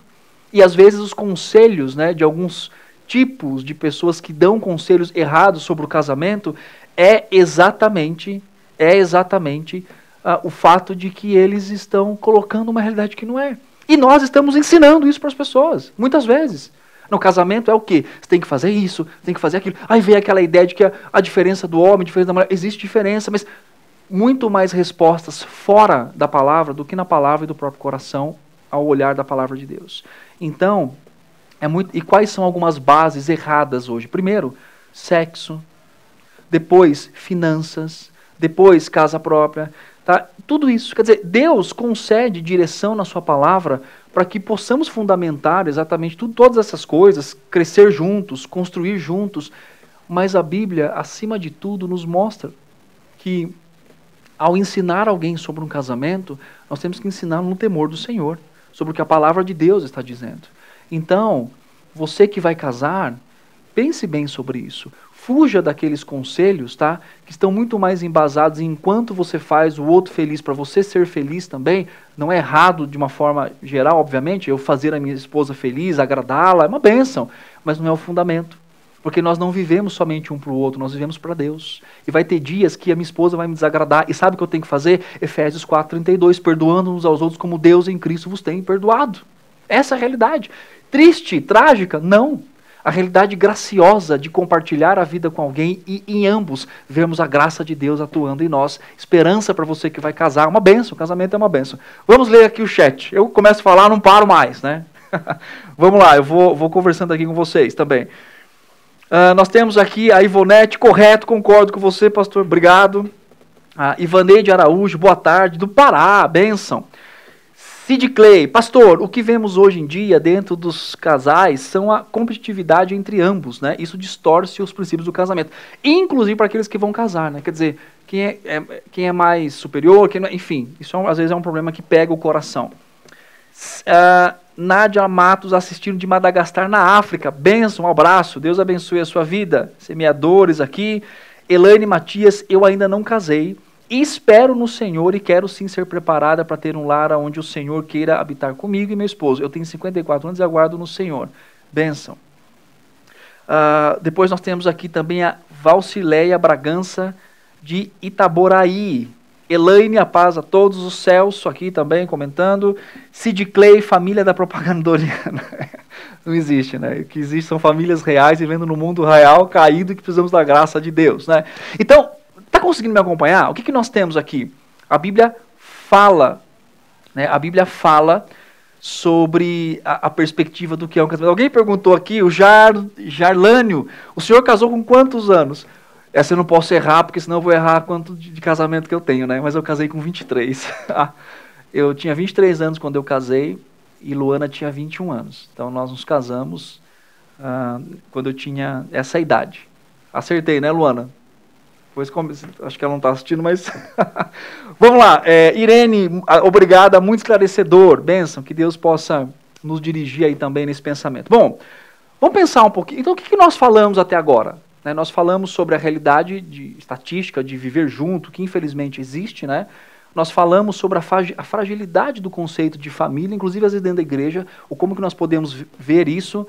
E às vezes os conselhos, né, de alguns tipos de pessoas que dão conselhos errados sobre o casamento é exatamente o fato de que eles estão colocando uma realidade que não é. E nós estamos ensinando isso para as pessoas, muitas vezes. No casamento é o quê? Você tem que fazer isso, tem que fazer aquilo. Aí vem aquela ideia de que a diferença do homem, a diferença da mulher, existe diferença, mas muito mais respostas fora da palavra do que na palavra e do próprio coração ao olhar da palavra de Deus. Então, e quais são algumas bases erradas hoje? Primeiro, sexo. Depois, finanças. Depois, casa própria. Tá? Tudo isso. Quer dizer, Deus concede direção na sua palavra para que possamos fundamentar exatamente todas essas coisas, crescer juntos, construir juntos. Mas a Bíblia, acima de tudo, nos mostra que ao ensinar alguém sobre um casamento, nós temos que ensinar no temor do Senhor, sobre o que a palavra de Deus está dizendo. Então, você que vai casar, pense bem sobre isso. Fuja daqueles conselhos, tá, que estão muito mais embasados em enquanto você faz o outro feliz para você ser feliz também. Não é errado de uma forma geral, obviamente, eu fazer a minha esposa feliz, agradá-la, é uma bênção, mas não é o fundamento. Porque nós não vivemos somente um para o outro, nós vivemos para Deus. E vai ter dias que a minha esposa vai me desagradar. E sabe o que eu tenho que fazer? Efésios 4:32, perdoando uns aos outros como Deus em Cristo vos tem perdoado. Essa é a realidade. Triste, trágica? Não. A realidade graciosa de compartilhar a vida com alguém e em ambos vermos a graça de Deus atuando em nós. Esperança para você que vai casar, uma bênção, o casamento é uma bênção. Vamos ler aqui o chat. Eu começo a falar, não paro mais, né? Vamos lá, eu vou conversando aqui com vocês também. Nós temos aqui a Ivonete, correto, concordo com você, pastor, obrigado. A Ivaneide Araújo, boa tarde, do Pará, bênção. Sid Clay, pastor, o que vemos hoje em dia dentro dos casais são a competitividade entre ambos, né? Isso distorce os princípios do casamento, inclusive para aqueles que vão casar, né? Quer dizer, quem é mais superior, enfim, isso às vezes é um problema que pega o coração. Nádia Matos assistindo de Madagascar na África, bênção, um abraço, Deus abençoe a sua vida, semeadores aqui. Elaine Matias, eu ainda não casei, espero no Senhor e quero sim ser preparada para ter um lar onde o Senhor queira habitar comigo e meu esposo. Eu tenho 54 anos e aguardo no Senhor. Bênção. Depois nós temos aqui também a Valcileia Bragança de Itaboraí. Elaine, a paz a todos. O Celso aqui também comentando. Sid Clay, família da propaganda doriana. Não existe, né? O que existe são famílias reais vivendo no mundo real, caído, e que precisamos da graça de Deus, né? Então, está conseguindo me acompanhar? O que nós temos aqui? A Bíblia fala, né? A Bíblia fala sobre a perspectiva do que é um casamento. Alguém perguntou aqui, o Jarlânio, o senhor casou com quantos anos? Essa eu não posso errar, porque senão eu vou errar quanto de casamento que eu tenho, né? Mas eu casei com 23. Eu tinha 23 anos quando eu casei e Luana tinha 21 anos. Então nós nos casamos quando eu tinha essa idade. Acertei, né, Luana? Pois, acho que ela não está assistindo, mas... Vamos lá. Irene, obrigada, muito esclarecedor. Bênção, que Deus possa nos dirigir aí também nesse pensamento. Bom, vamos pensar um pouquinho. Então, o que nós falamos até agora? Né, nós falamos sobre a realidade estatística de viver junto, que infelizmente existe, né? Nós falamos sobre a fragilidade do conceito de família, inclusive às vezes dentro da igreja, ou como que nós podemos ver isso.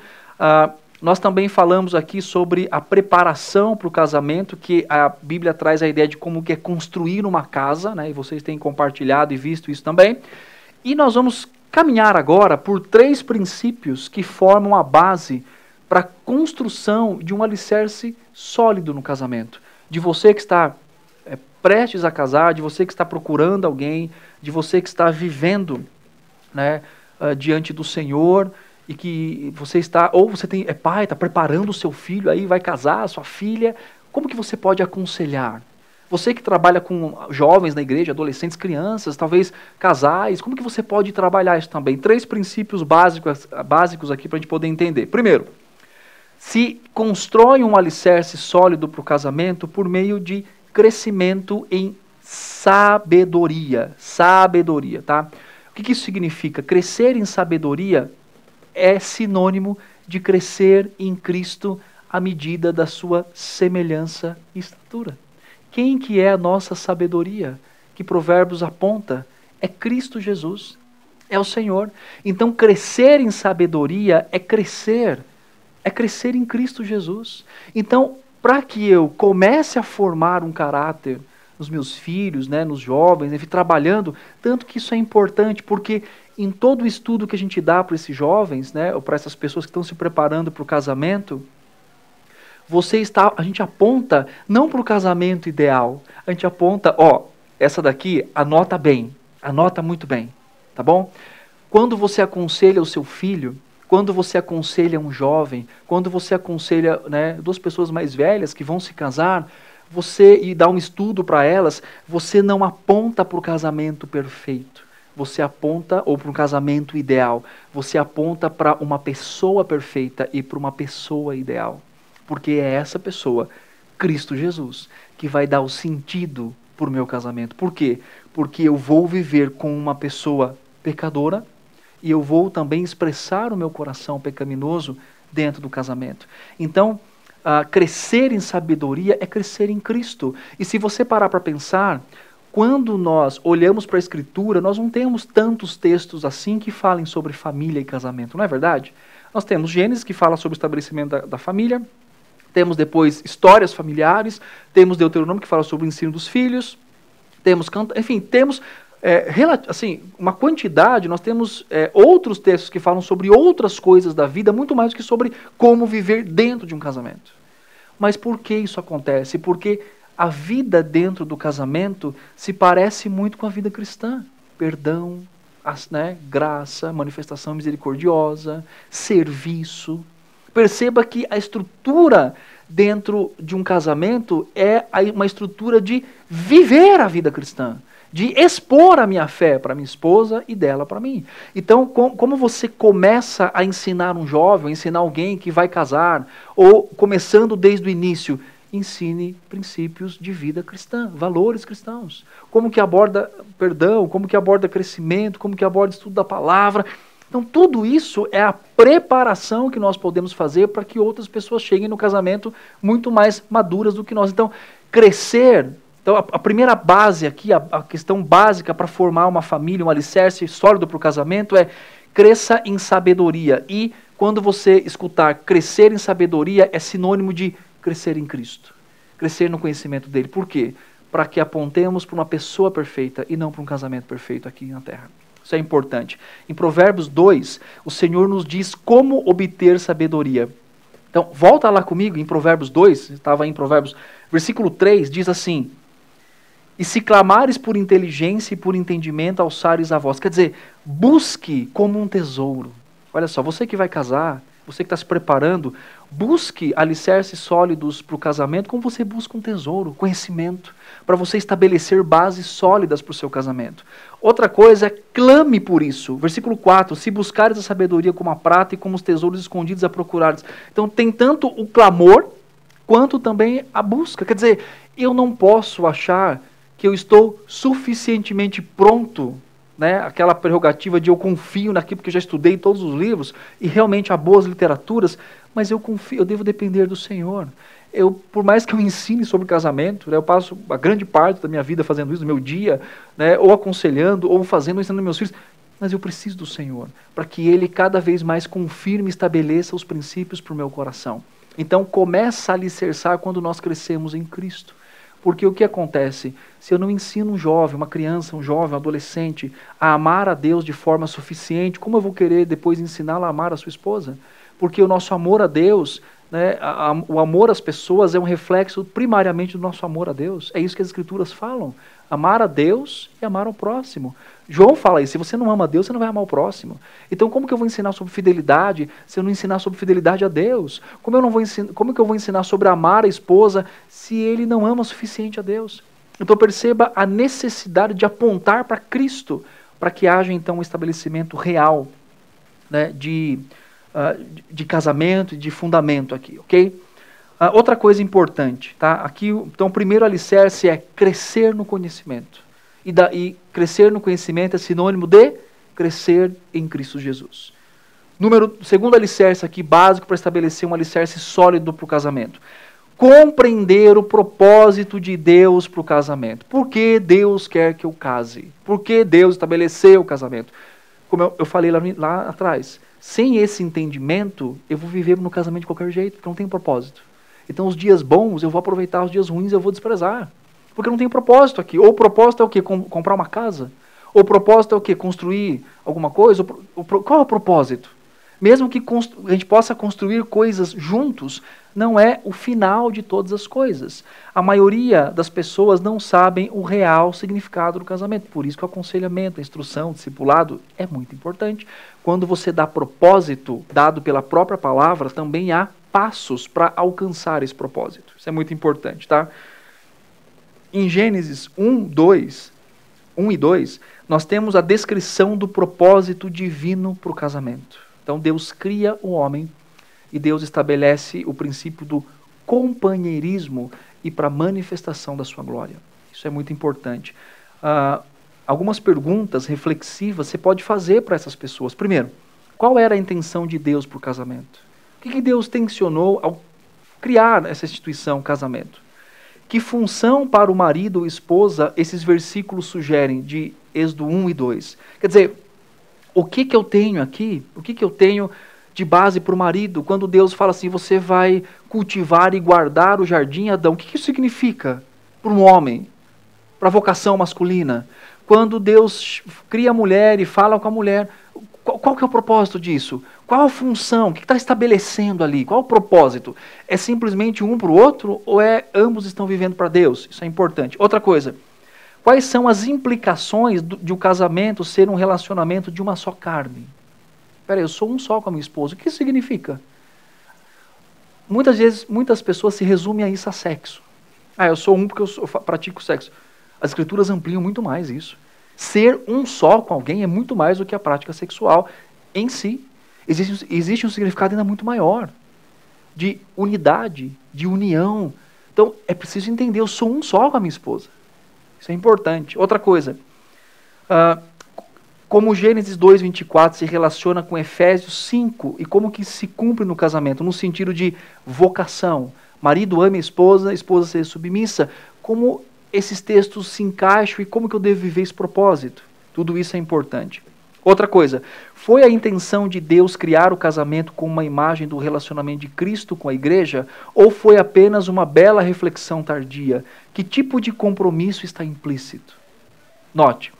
Nós também falamos aqui sobre a preparação para o casamento, que a Bíblia traz a ideia de como que é construir uma casa, né? E vocês têm compartilhado e visto isso também. E nós vamos caminhar agora por 3 princípios que formam a base para a construção de um alicerce sólido no casamento. De você que está prestes a casar, de você que está procurando alguém, de você que está vivendo, né, diante do Senhor, e que você está, ou você é pai, está preparando o seu filho, aí vai casar, a sua filha, como que você pode aconselhar? Você que trabalha com jovens na igreja, adolescentes, crianças, talvez casais, como que você pode trabalhar isso também? 3 princípios básicos aqui para a gente poder entender. Primeiro, se constrói um alicerce sólido para o casamento por meio de crescimento em sabedoria. Sabedoria, tá? O que isso significa? Crescer em sabedoria é sinônimo de crescer em Cristo à medida da sua semelhança e estatura. Quem que é a nossa sabedoria? Que Provérbios aponta? É Cristo Jesus, é o Senhor. Então, crescer em sabedoria é crescer em Cristo Jesus. Então, para que eu comece a formar um caráter nos meus filhos, né, nos jovens, enfim, trabalhando, tanto que isso é importante, porque em todo o estudo que a gente dá para esses jovens, né, ou para essas pessoas que estão se preparando para o casamento, a gente aponta não para o casamento ideal, a gente aponta, essa daqui, anota bem, anota muito bem, tá bom? Quando você aconselha o seu filho, quando você aconselha um jovem, quando você aconselha, né, 2 pessoas mais velhas que vão se casar, e dá um estudo para elas, você não aponta para o casamento perfeito, você aponta, ou para um casamento ideal, você aponta para uma pessoa perfeita e para uma pessoa ideal. Porque é essa pessoa, Cristo Jesus, que vai dar o sentido para o meu casamento. Por quê? Porque eu vou viver com uma pessoa pecadora, e eu vou também expressar o meu coração pecaminoso dentro do casamento. Então, crescer em sabedoria é crescer em Cristo. E se você parar para pensar, quando nós olhamos para a Escritura, nós não temos tantos textos assim que falem sobre família e casamento, não é verdade? Nós temos Gênesis, que fala sobre o estabelecimento da família, temos depois histórias familiares, temos Deuteronômio, que fala sobre o ensino dos filhos, temos uma quantidade, nós temos outros textos que falam sobre outras coisas da vida, muito mais do que sobre como viver dentro de um casamento. Mas por que isso acontece? Porque a vida dentro do casamento se parece muito com a vida cristã. Perdão, graça, manifestação misericordiosa, serviço. Perceba que a estrutura dentro de um casamento é uma estrutura de viver a vida cristã. de expor a minha fé para minha esposa e dela para mim. Então, como você começa a ensinar um jovem, a ensinar alguém que vai casar, ou começando desde o início, ensine princípios de vida cristã, valores cristãos. Como que aborda perdão, como que aborda crescimento, como que aborda estudo da palavra. Então, tudo isso é a preparação que nós podemos fazer para que outras pessoas cheguem no casamento muito mais maduras do que nós. Então, crescer. Então, a primeira base aqui, a questão básica para formar uma família, um alicerce sólido para o casamento é cresça em sabedoria. E quando você escutar crescer em sabedoria, é sinônimo de crescer em Cristo. Crescer no conhecimento dele. Por quê? Para que apontemos para uma pessoa perfeita e não para um casamento perfeito aqui na terra. Isso é importante. Em Provérbios 2, o Senhor nos diz como obter sabedoria. Então, volta lá comigo em Provérbios 2, estava em Provérbios, versículo 3, diz assim: e se clamares por inteligência e por entendimento, alçares a voz. Quer dizer, busque como um tesouro. Olha só, você que vai casar, você que está se preparando, busque alicerces sólidos para o casamento, como você busca um tesouro, conhecimento, para você estabelecer bases sólidas para o seu casamento. Outra coisa é, clame por isso. Versículo 4, se buscares a sabedoria como a prata e como os tesouros escondidos a procurares. Então tem tanto o clamor, quanto também a busca. Quer dizer, eu não posso achar que eu estou suficientemente pronto, né? Aquela prerrogativa de eu confio naquilo porque eu já estudei todos os livros e realmente há boas literaturas, mas eu confio, eu devo depender do Senhor. Por mais que eu ensine sobre casamento, né, eu passo a grande parte da minha vida fazendo isso, no meu dia, né, ou aconselhando, ou fazendo, ou ensinando meus filhos, mas eu preciso do Senhor, para que Ele cada vez mais confirme e estabeleça os princípios para o meu coração. Então começa a alicerçar quando nós crescemos em Cristo. Porque o que acontece? Se eu não ensino um jovem, uma criança, um jovem, um adolescente a amar a Deus de forma suficiente, como eu vou querer depois ensiná-lo a amar a sua esposa? Porque o nosso amor a Deus, né, o amor às pessoas é um reflexo primariamente do nosso amor a Deus. É isso que as Escrituras falam. Amar a Deus e amar ao próximo. João fala isso, se você não ama a Deus, você não vai amar o próximo. Então como que eu vou ensinar sobre fidelidade se eu não ensinar sobre fidelidade a Deus? Como que eu vou ensinar sobre amar a esposa se ele não ama o suficiente a Deus? Então perceba a necessidade de apontar para Cristo, para que haja então um estabelecimento real, né, de casamento e de fundamento aqui, ok? Outra coisa importante, tá? Aqui, então, o primeiro alicerce é crescer no conhecimento. E crescer no conhecimento é sinônimo de crescer em Cristo Jesus. Segundo alicerce aqui, básico para estabelecer um alicerce sólido para o casamento. Compreender o propósito de Deus para o casamento. Por que Deus quer que eu case? Por que Deus estabeleceu o casamento? Como eu falei lá atrás, sem esse entendimento, eu vou viver no casamento de qualquer jeito, porque não tem propósito. Então os dias bons eu vou aproveitar, os dias ruins eu vou desprezar. Porque não tem propósito aqui. Ou o propósito é o quê? Comprar uma casa? Ou o propósito é o quê? Construir alguma coisa? Qual é o propósito? Mesmo que a gente possa construir coisas juntos, não é o final de todas as coisas. A maioria das pessoas não sabem o real significado do casamento. Por isso que o aconselhamento, a instrução, o discipulado é muito importante. Quando você dá propósito, dado pela própria palavra, também há passos para alcançar esse propósito. Isso é muito importante, tá? Em Gênesis 1 e 2, nós temos a descrição do propósito divino para o casamento. Então Deus cria o homem e Deus estabelece o princípio do companheirismo e para a manifestação da sua glória. Isso é muito importante. Algumas perguntas reflexivas você pode fazer para essas pessoas. Primeiro, qual era a intenção de Deus para o casamento? O que Deus tensionou ao criar essa instituição, casamento? Que função para o marido ou esposa esses versículos sugerem de Êxodo 1 e 2? Quer dizer, o que eu tenho aqui, o que eu tenho de base para o marido, quando Deus fala assim, você vai cultivar e guardar o jardim, Adão, o que isso significa para um homem, para a vocação masculina? Quando Deus cria a mulher e fala com a mulher, qual que é o propósito disso? Qual a função? O que está estabelecendo ali? Qual o propósito? É simplesmente um para o outro ou ambos estão vivendo para Deus? Isso é importante. Outra coisa, quais são as implicações de um casamento ser um relacionamento de uma só carne? Peraí, eu sou um só com a minha esposa. O que isso significa? Muitas vezes, muitas pessoas se resumem a isso, a sexo. Eu sou um porque eu pratico sexo. As Escrituras ampliam muito mais isso. Ser um só com alguém é muito mais do que a prática sexual em si. Existe um significado ainda muito maior, de unidade, de união. Então, é preciso entender, eu sou um só com a minha esposa. Isso é importante. Outra coisa, como Gênesis 2:24 se relaciona com Efésios 5 e como que se cumpre no casamento, no sentido de vocação. Marido ame a esposa seja submissa. Como esses textos se encaixam e como que eu devo viver esse propósito? Tudo isso é importante. Outra coisa, foi a intenção de Deus criar o casamento como uma imagem do relacionamento de Cristo com a igreja ou foi apenas uma bela reflexão tardia? Que tipo de compromisso está implícito? Note,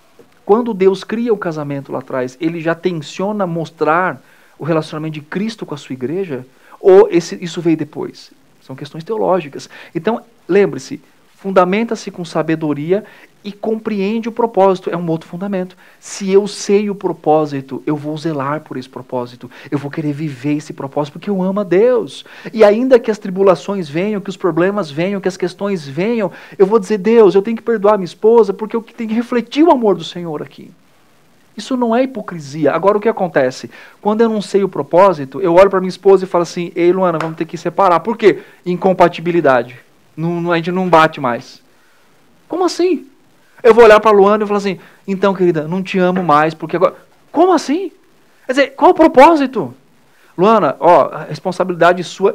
quando Deus cria o casamento lá atrás, ele já tenciona mostrar o relacionamento de Cristo com a sua igreja? Ou isso veio depois? São questões teológicas. Então, lembre-se, fundamenta-se com sabedoria e compreende o propósito. É um outro fundamento. Se eu sei o propósito, eu vou zelar por esse propósito. Eu vou querer viver esse propósito porque eu amo a Deus. E ainda que as tribulações venham, que os problemas venham, que as questões venham, eu vou dizer, Deus, eu tenho que perdoar minha esposa porque eu tenho que refletir o amor do Senhor aqui. Isso não é hipocrisia. Agora o que acontece? Quando eu não sei o propósito, eu olho para minha esposa e falo assim, ei Luana, vamos ter que separar. Por quê? Incompatibilidade. A gente não bate mais. Como assim? Eu vou olhar para a Luana e falar assim, então querida, não te amo mais, porque agora... Como assim? Quer dizer, qual o propósito? Luana, a responsabilidade sua...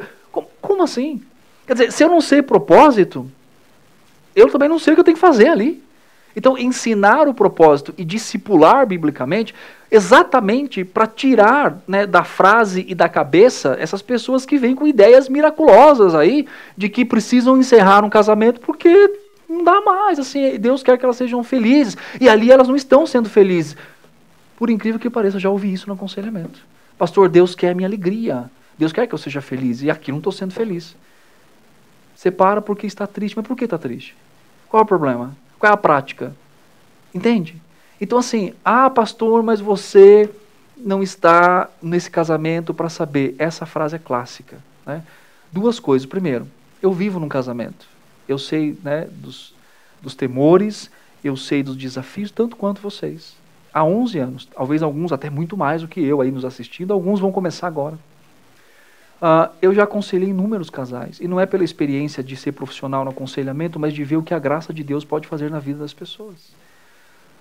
Como assim? Quer dizer, se eu não sei propósito, eu também não sei o que eu tenho que fazer ali. Então, ensinar o propósito e discipular biblicamente, exatamente para tirar, né, da frase e da cabeça essas pessoas que vêm com ideias miraculosas aí, de que precisam encerrar um casamento porque não dá mais, assim, Deus quer que elas sejam felizes, e ali elas não estão sendo felizes. Por incrível que pareça, eu já ouvi isso no aconselhamento. Pastor, Deus quer a minha alegria, Deus quer que eu seja feliz, e aqui não estou sendo feliz. Separa porque está triste, mas por que está triste? Qual é o problema? Qual é a prática? Entende? Então assim, pastor, mas você não está nesse casamento para saber. Essa frase é clássica, né? Duas coisas. Primeiro, eu vivo num casamento. Eu sei, né, dos temores, eu sei dos desafios, tanto quanto vocês. Há 11 anos, talvez alguns até muito mais do que eu aí nos assistindo, alguns vão começar agora. Eu já aconselhei inúmeros casais, e não é pela experiência de ser profissional no aconselhamento, mas de ver o que a graça de Deus pode fazer na vida das pessoas.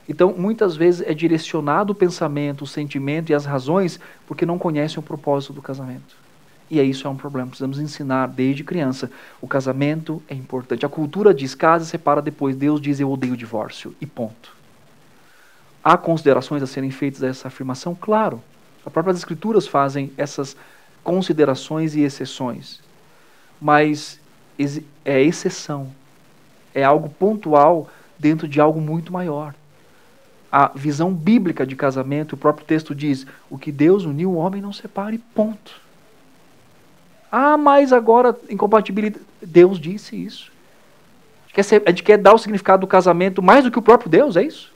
Então, muitas vezes é direcionado o pensamento, o sentimento e as razões porque não conhecem o propósito do casamento. E isso é um problema, precisamos ensinar desde criança. O casamento é importante. A cultura diz, casa e separa depois. Deus diz, eu odeio o divórcio, e ponto. Há considerações a serem feitas a essa afirmação? Claro. As próprias Escrituras fazem essas considerações e exceções, mas é exceção, é algo pontual dentro de algo muito maior. A visão bíblica de casamento, o próprio texto diz, o que Deus uniu, o homem não separe, ponto. Mas agora incompatibilidade, Deus disse isso. A gente quer dar o significado do casamento mais do que o próprio Deus, é isso?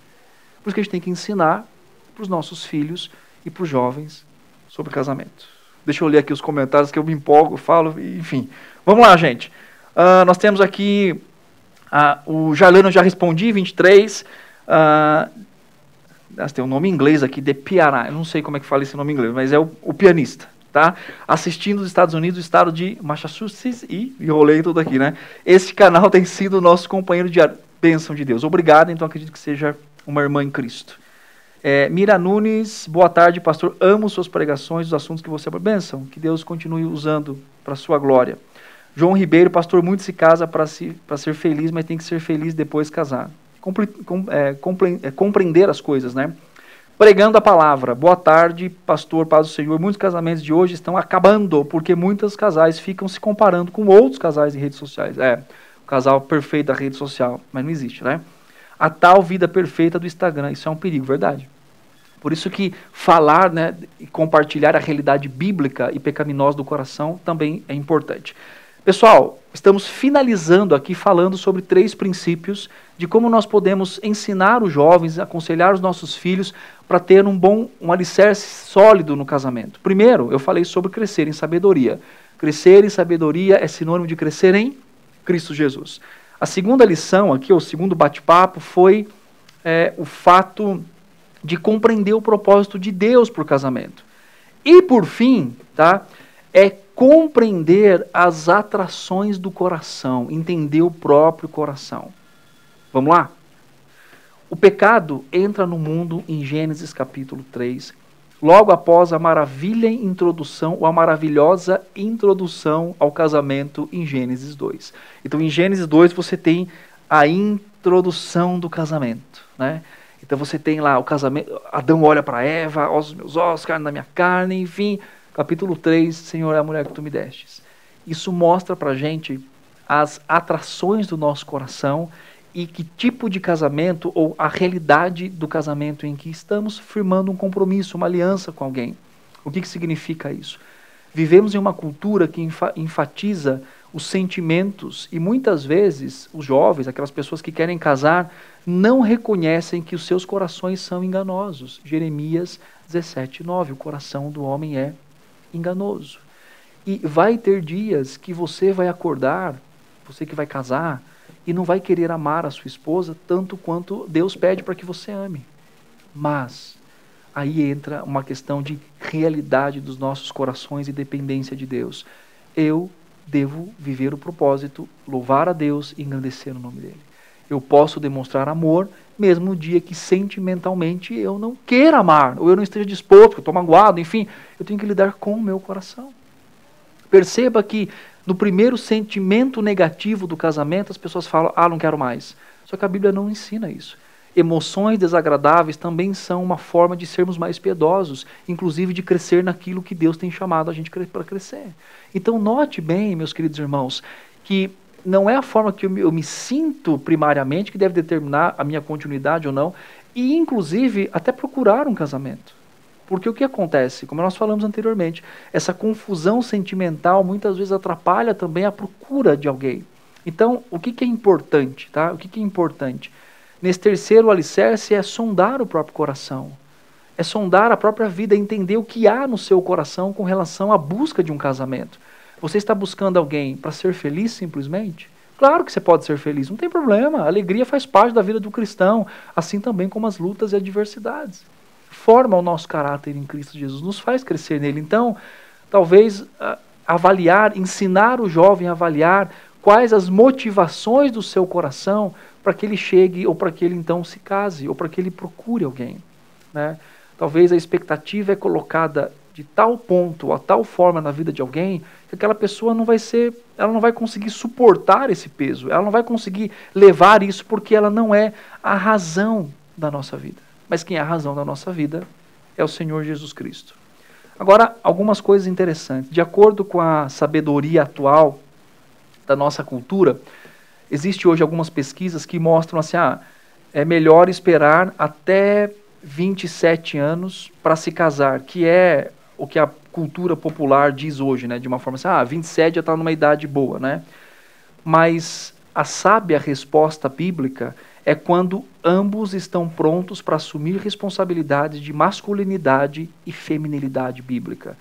Por isso que a gente tem que ensinar para os nossos filhos e para os jovens sobre casamento. Deixa eu ler aqui os comentários que eu me empolgo, falo, enfim. Vamos lá, gente. Nós temos aqui, o Jarlano eu já respondi, 23. Tem um nome em inglês aqui, The Piano. Eu não sei como é que fala esse nome em inglês, mas é o pianista. Tá? Assistindo dos Estados Unidos, do estado de Massachusetts, e enrolei tudo aqui, né? Esse canal tem sido o nosso companheiro de bênção de Deus. Obrigado, então acredito que seja uma irmã em Cristo. Mira Nunes, boa tarde, pastor. Amo suas pregações, os assuntos que você bênção. Que Deus continue usando para a sua glória. João Ribeiro, pastor, muito se casa para ser feliz, mas tem que ser feliz depois casar. Compreender as coisas, né? Pregando a palavra. Boa tarde, pastor, paz do Senhor. Muitos casamentos de hoje estão acabando, porque muitos casais ficam se comparando com outros casais em redes sociais. O casal perfeito da rede social, mas não existe, né? A tal vida perfeita do Instagram, isso é um perigo, verdade? Por isso que falar, né, e compartilhar a realidade bíblica e pecaminosa do coração também é importante. Pessoal, estamos finalizando aqui falando sobre 3 princípios de como nós podemos ensinar os jovens, aconselhar os nossos filhos para ter um alicerce sólido no casamento. Primeiro, eu falei sobre crescer em sabedoria. Crescer em sabedoria é sinônimo de crescer em Cristo Jesus. A segunda lição aqui, o segundo bate-papo, foi o fato de compreender o propósito de Deus para o casamento. E por fim, tá, é compreender as atrações do coração, entender o próprio coração. Vamos lá? O pecado entra no mundo em Gênesis capítulo 3, logo após a maravilhosa introdução ao casamento em Gênesis 2. Então, em Gênesis 2 você tem a introdução do casamento, né? Então você tem lá o casamento, Adão olha para Eva, ossos meus ossos, carne da minha carne, enfim, capítulo 3, Senhor é a mulher que tu me destes. Isso mostra para a gente as atrações do nosso coração e que tipo de casamento ou a realidade do casamento em que estamos firmando um compromisso, uma aliança com alguém. O que significa isso? Vivemos em uma cultura que enfatiza os sentimentos e muitas vezes os jovens, aquelas pessoas que querem casar, não reconhecem que os seus corações são enganosos. Jeremias 17:9, o coração do homem é enganoso. E vai ter dias que você vai acordar, você que vai casar, e não vai querer amar a sua esposa tanto quanto Deus pede para que você ame. Mas aí entra uma questão de realidade dos nossos corações e dependência de Deus. Eu devo viver o propósito, louvar a Deus e engrandecer o nome dele. Eu posso demonstrar amor mesmo no dia que sentimentalmente eu não queira amar, ou eu não esteja disposto, que eu estou magoado, enfim, eu tenho que lidar com o meu coração. Perceba que no primeiro sentimento negativo do casamento, as pessoas falam, não quero mais. Só que a Bíblia não ensina isso. Emoções desagradáveis também são uma forma de sermos mais piedosos, inclusive de crescer naquilo que Deus tem chamado a gente para crescer. Então note bem, meus queridos irmãos, que não é a forma que eu me sinto primariamente que deve determinar a minha continuidade ou não, e inclusive até procurar um casamento. Porque o que acontece, como nós falamos anteriormente, essa confusão sentimental muitas vezes atrapalha também a procura de alguém. Então, o que é importante? Tá? O que é importante? Nesse terceiro alicerce é sondar o próprio coração. É sondar a própria vida, entender o que há no seu coração com relação à busca de um casamento. Você está buscando alguém para ser feliz simplesmente? Claro que você pode ser feliz, não tem problema. A alegria faz parte da vida do cristão, assim também como as lutas e adversidades. Forma o nosso caráter em Cristo Jesus, nos faz crescer nele. Então, talvez ensinar o jovem a avaliar quais as motivações do seu coração para que ele chegue, ou para que ele então se case, ou para que ele procure alguém, né? Talvez a expectativa é colocada de tal ponto, ou a tal forma na vida de alguém, que aquela pessoa ela não vai conseguir suportar esse peso, ela não vai conseguir levar isso, porque ela não é a razão da nossa vida. Mas quem é a razão da nossa vida é o Senhor Jesus Cristo. Agora, algumas coisas interessantes. De acordo com a sabedoria atual da nossa cultura, existe hoje algumas pesquisas que mostram assim, é melhor esperar até 27 anos para se casar, que é o que a cultura popular diz hoje, né? De uma forma assim, 27 já está numa idade boa, né? Mas a sábia resposta bíblica é quando ambos estão prontos para assumir responsabilidades de masculinidade e feminilidade bíblica.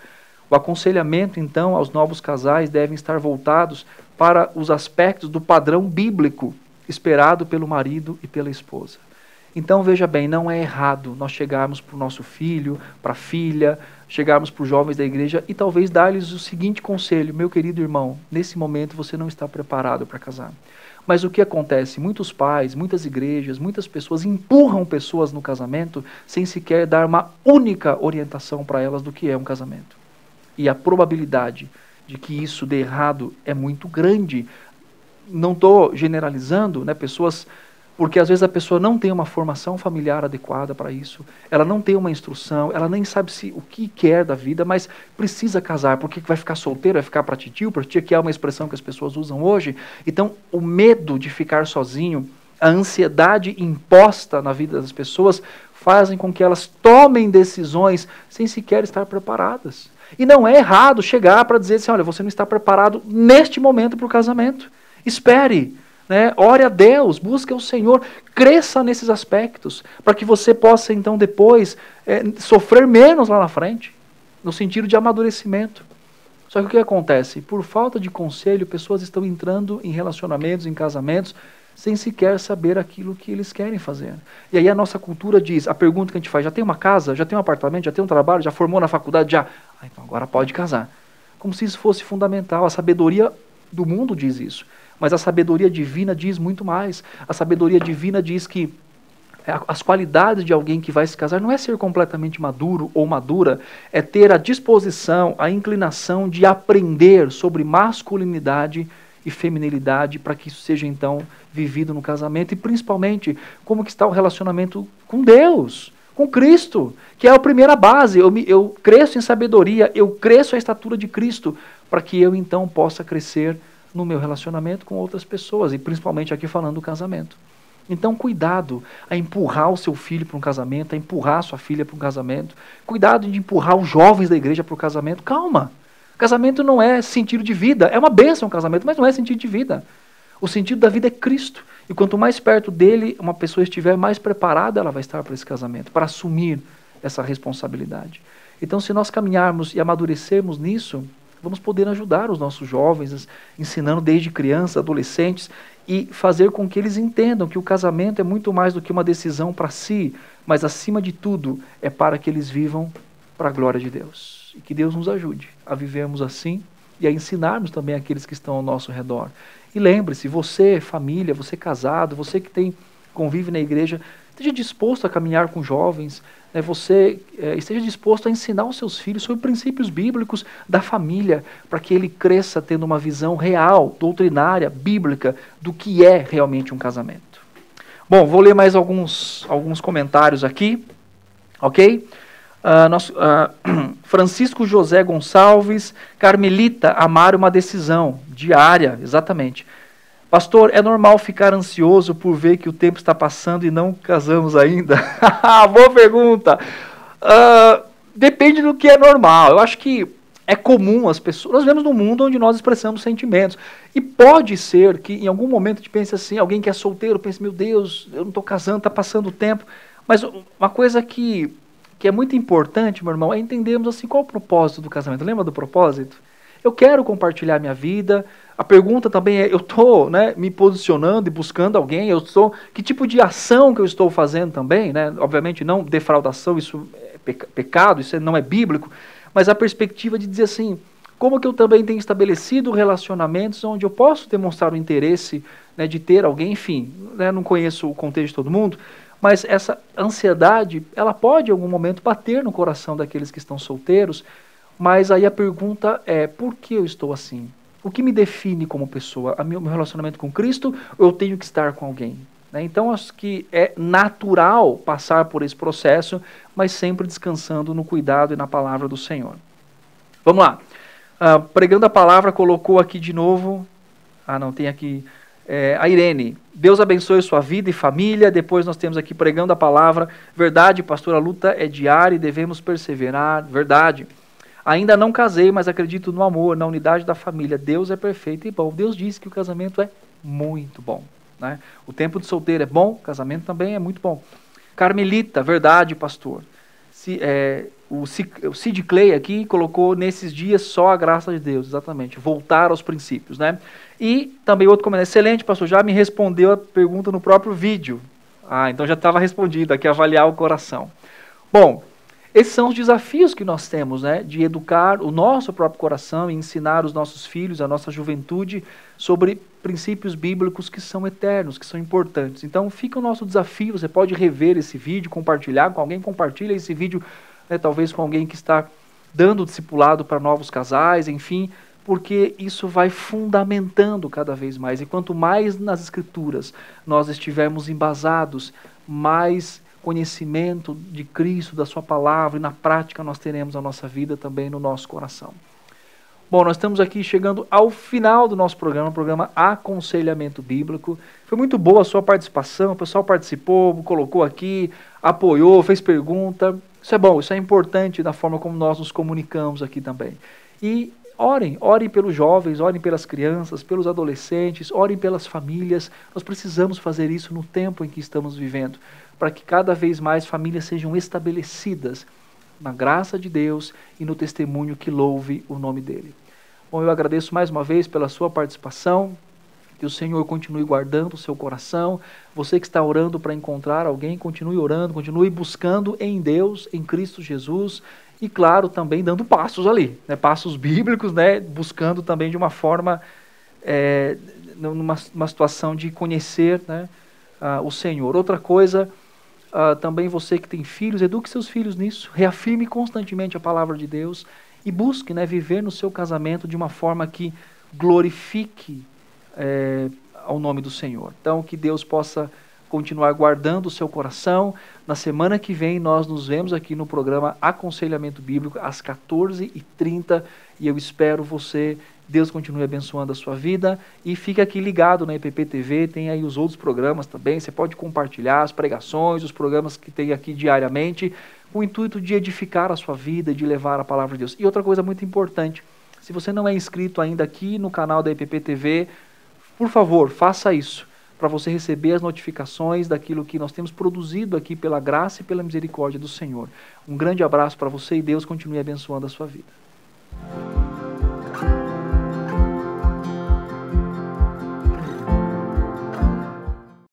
O aconselhamento, então, aos novos casais devem estar voltados para os aspectos do padrão bíblico esperado pelo marido e pela esposa. Então, veja bem, não é errado nós chegarmos para o nosso filho, para a filha, chegarmos para os jovens da igreja e talvez dar-lhes o seguinte conselho: meu querido irmão, nesse momento você não está preparado para casar. Mas o que acontece? Muitos pais, muitas igrejas, muitas pessoas empurram pessoas no casamento sem sequer dar uma única orientação para elas do que é um casamento. E a probabilidade de que isso dê errado é muito grande. Não estou generalizando, né, pessoas, porque às vezes a pessoa não tem uma formação familiar adequada para isso, ela não tem uma instrução, ela nem sabe o que quer da vida, mas precisa casar, porque vai ficar solteiro, vai ficar para titio, que é uma expressão que as pessoas usam hoje. Então, o medo de ficar sozinho, a ansiedade imposta na vida das pessoas, fazem com que elas tomem decisões sem sequer estar preparadas. E não é errado chegar para dizer assim, olha, você não está preparado neste momento para o casamento. Espere. Né? Ore a Deus, busque o Senhor, cresça nesses aspectos, para que você possa então depois sofrer menos lá na frente, no sentido de amadurecimento. Só que o que acontece? Por falta de conselho, pessoas estão entrando em relacionamentos, em casamentos, sem sequer saber aquilo que eles querem fazer. E aí a nossa cultura diz, a pergunta que a gente faz, já tem uma casa, já tem um apartamento, já tem um trabalho, já formou na faculdade, já? Então agora pode casar. Como se isso fosse fundamental. A sabedoria do mundo diz isso. Mas a sabedoria divina diz muito mais. A sabedoria divina diz que as qualidades de alguém que vai se casar não é ser completamente maduro ou madura, é ter a disposição, a inclinação de aprender sobre masculinidade e feminilidade para que isso seja então vivido no casamento e principalmente como que está o relacionamento com Deus, com Cristo, que é a primeira base. Eu cresço em sabedoria, eu cresço à estatura de Cristo para que eu então possa crescer no meu relacionamento com outras pessoas e principalmente aqui falando do casamento. Então, cuidado a empurrar o seu filho para um casamento, a empurrar a sua filha para um casamento. Cuidado de empurrar os jovens da igreja para o casamento. Calma! Casamento não é sentido de vida. É uma bênção o casamento, mas não é sentido de vida. O sentido da vida é Cristo. E quanto mais perto dele uma pessoa estiver, mais preparada ela vai estar para esse casamento, para assumir essa responsabilidade. Então, se nós caminharmos e amadurecermos nisso, vamos poder ajudar os nossos jovens, ensinando desde crianças, adolescentes, e fazer com que eles entendam que o casamento é muito mais do que uma decisão para si, mas acima de tudo é para que eles vivam para a glória de Deus. E que Deus nos ajude a vivermos assim e a ensinarmos também aqueles que estão ao nosso redor. E lembre-se, você, família, você casado, você que convive na igreja, esteja disposto a caminhar com jovens, né, você esteja disposto a ensinar os seus filhos sobre princípios bíblicos da família, para que ele cresça tendo uma visão real, doutrinária, bíblica, do que é realmente um casamento. Bom, vou ler mais alguns comentários aqui, ok? Francisco José Gonçalves, Carmelita, amar uma decisão diária, exatamente. Pastor, é normal ficar ansioso por ver que o tempo está passando e não casamos ainda? Boa pergunta. Depende do que é normal. Eu acho que é comum as pessoas... Nós vivemos num mundo onde nós expressamos sentimentos. E pode ser que em algum momento a gente pense assim, alguém que é solteiro pense, meu Deus, eu não estou casando, está passando o tempo. Mas uma coisa que é muito importante, meu irmão, é entendermos assim, qual é o propósito do casamento. Lembra do propósito? Eu quero compartilhar minha vida. A pergunta também é, eu estou me posicionando e buscando alguém? Que tipo de ação que eu estou fazendo também? Né? Obviamente não defraudação, isso é pecado, isso não é bíblico, mas a perspectiva de dizer assim, como que eu também tenho estabelecido relacionamentos onde eu posso demonstrar o interesse, né, de ter alguém, enfim, né, não conheço o contexto de todo mundo, mas essa ansiedade, ela pode em algum momento bater no coração daqueles que estão solteiros, mas aí a pergunta é, por que eu estou assim? O que me define como pessoa? Meu relacionamento com Cristo ou eu tenho que estar com alguém? Né? Então, acho que é natural passar por esse processo, mas sempre descansando no cuidado e na palavra do Senhor. Vamos lá. Pregando a palavra, colocou aqui de novo... não, tem aqui... a Irene. Deus abençoe sua vida e família. Depois nós temos aqui pregando a palavra. Verdade, pastor, a luta é diária e devemos perseverar. Verdade. Ainda não casei, mas acredito no amor, na unidade da família. Deus é perfeito e bom. Deus disse que o casamento é muito bom. Né? O tempo de solteiro é bom, o casamento também é muito bom. Carmelita, verdade, pastor. O Sid Clay aqui colocou nesses dias só a graça de Deus, exatamente. Voltar aos princípios. Né? E também outro comentário. Excelente, pastor, já me respondeu a pergunta no próprio vídeo. Então já estava respondido aqui, avaliar o coração. Bom, esses são os desafios que nós temos, né, de educar o nosso próprio coração e ensinar os nossos filhos, a nossa juventude, sobre princípios bíblicos que são eternos, que são importantes. Então fica o nosso desafio, você pode rever esse vídeo, compartilhar com alguém, compartilha esse vídeo, né, talvez com alguém que está dando discipulado para novos casais, enfim, porque isso vai fundamentando cada vez mais. E quanto mais nas Escrituras nós estivermos embasados, mais conhecimento de Cristo, da sua palavra, e na prática nós teremos a nossa vida também no nosso coração. Bom, nós estamos aqui chegando ao final do nosso programa, o programa Aconselhamento Bíblico. Foi muito boa a sua participação, o pessoal participou, colocou aqui, apoiou, fez pergunta. Isso é bom, isso é importante da forma como nós nos comunicamos aqui também. E orem pelos jovens, orem pelas crianças, pelos adolescentes, orem pelas famílias. Nós precisamos fazer isso no tempo em que estamos vivendo, para que cada vez mais famílias sejam estabelecidas na graça de Deus e no testemunho que louve o nome dele. Bom, eu agradeço mais uma vez pela sua participação. Que o Senhor continue guardando o seu coração. Você que está orando para encontrar alguém, continue orando, continue buscando em Deus, em Cristo Jesus. E claro, também dando passos ali, né? Passos bíblicos, né? Buscando também de uma forma, numa situação de conhecer, né? O Senhor. Outra coisa, também você que tem filhos, eduque seus filhos nisso. Reafirme constantemente a palavra de Deus. E busque, né, viver no seu casamento de uma forma que glorifique ao nome do Senhor. Então, que Deus possa continuar guardando o seu coração. Na semana que vem, nós nos vemos aqui no programa Aconselhamento Bíblico, às 14h30, e eu espero você. Deus continue abençoando a sua vida, e fique aqui ligado na EPP TV, tem aí os outros programas também, você pode compartilhar as pregações, os programas que tem aqui diariamente, com o intuito de edificar a sua vida, de levar a palavra de Deus. E outra coisa muito importante, se você não é inscrito ainda aqui no canal da EPP TV, por favor, faça isso, para você receber as notificações daquilo que nós temos produzido aqui pela graça e pela misericórdia do Senhor. Um grande abraço para você e Deus continue abençoando a sua vida.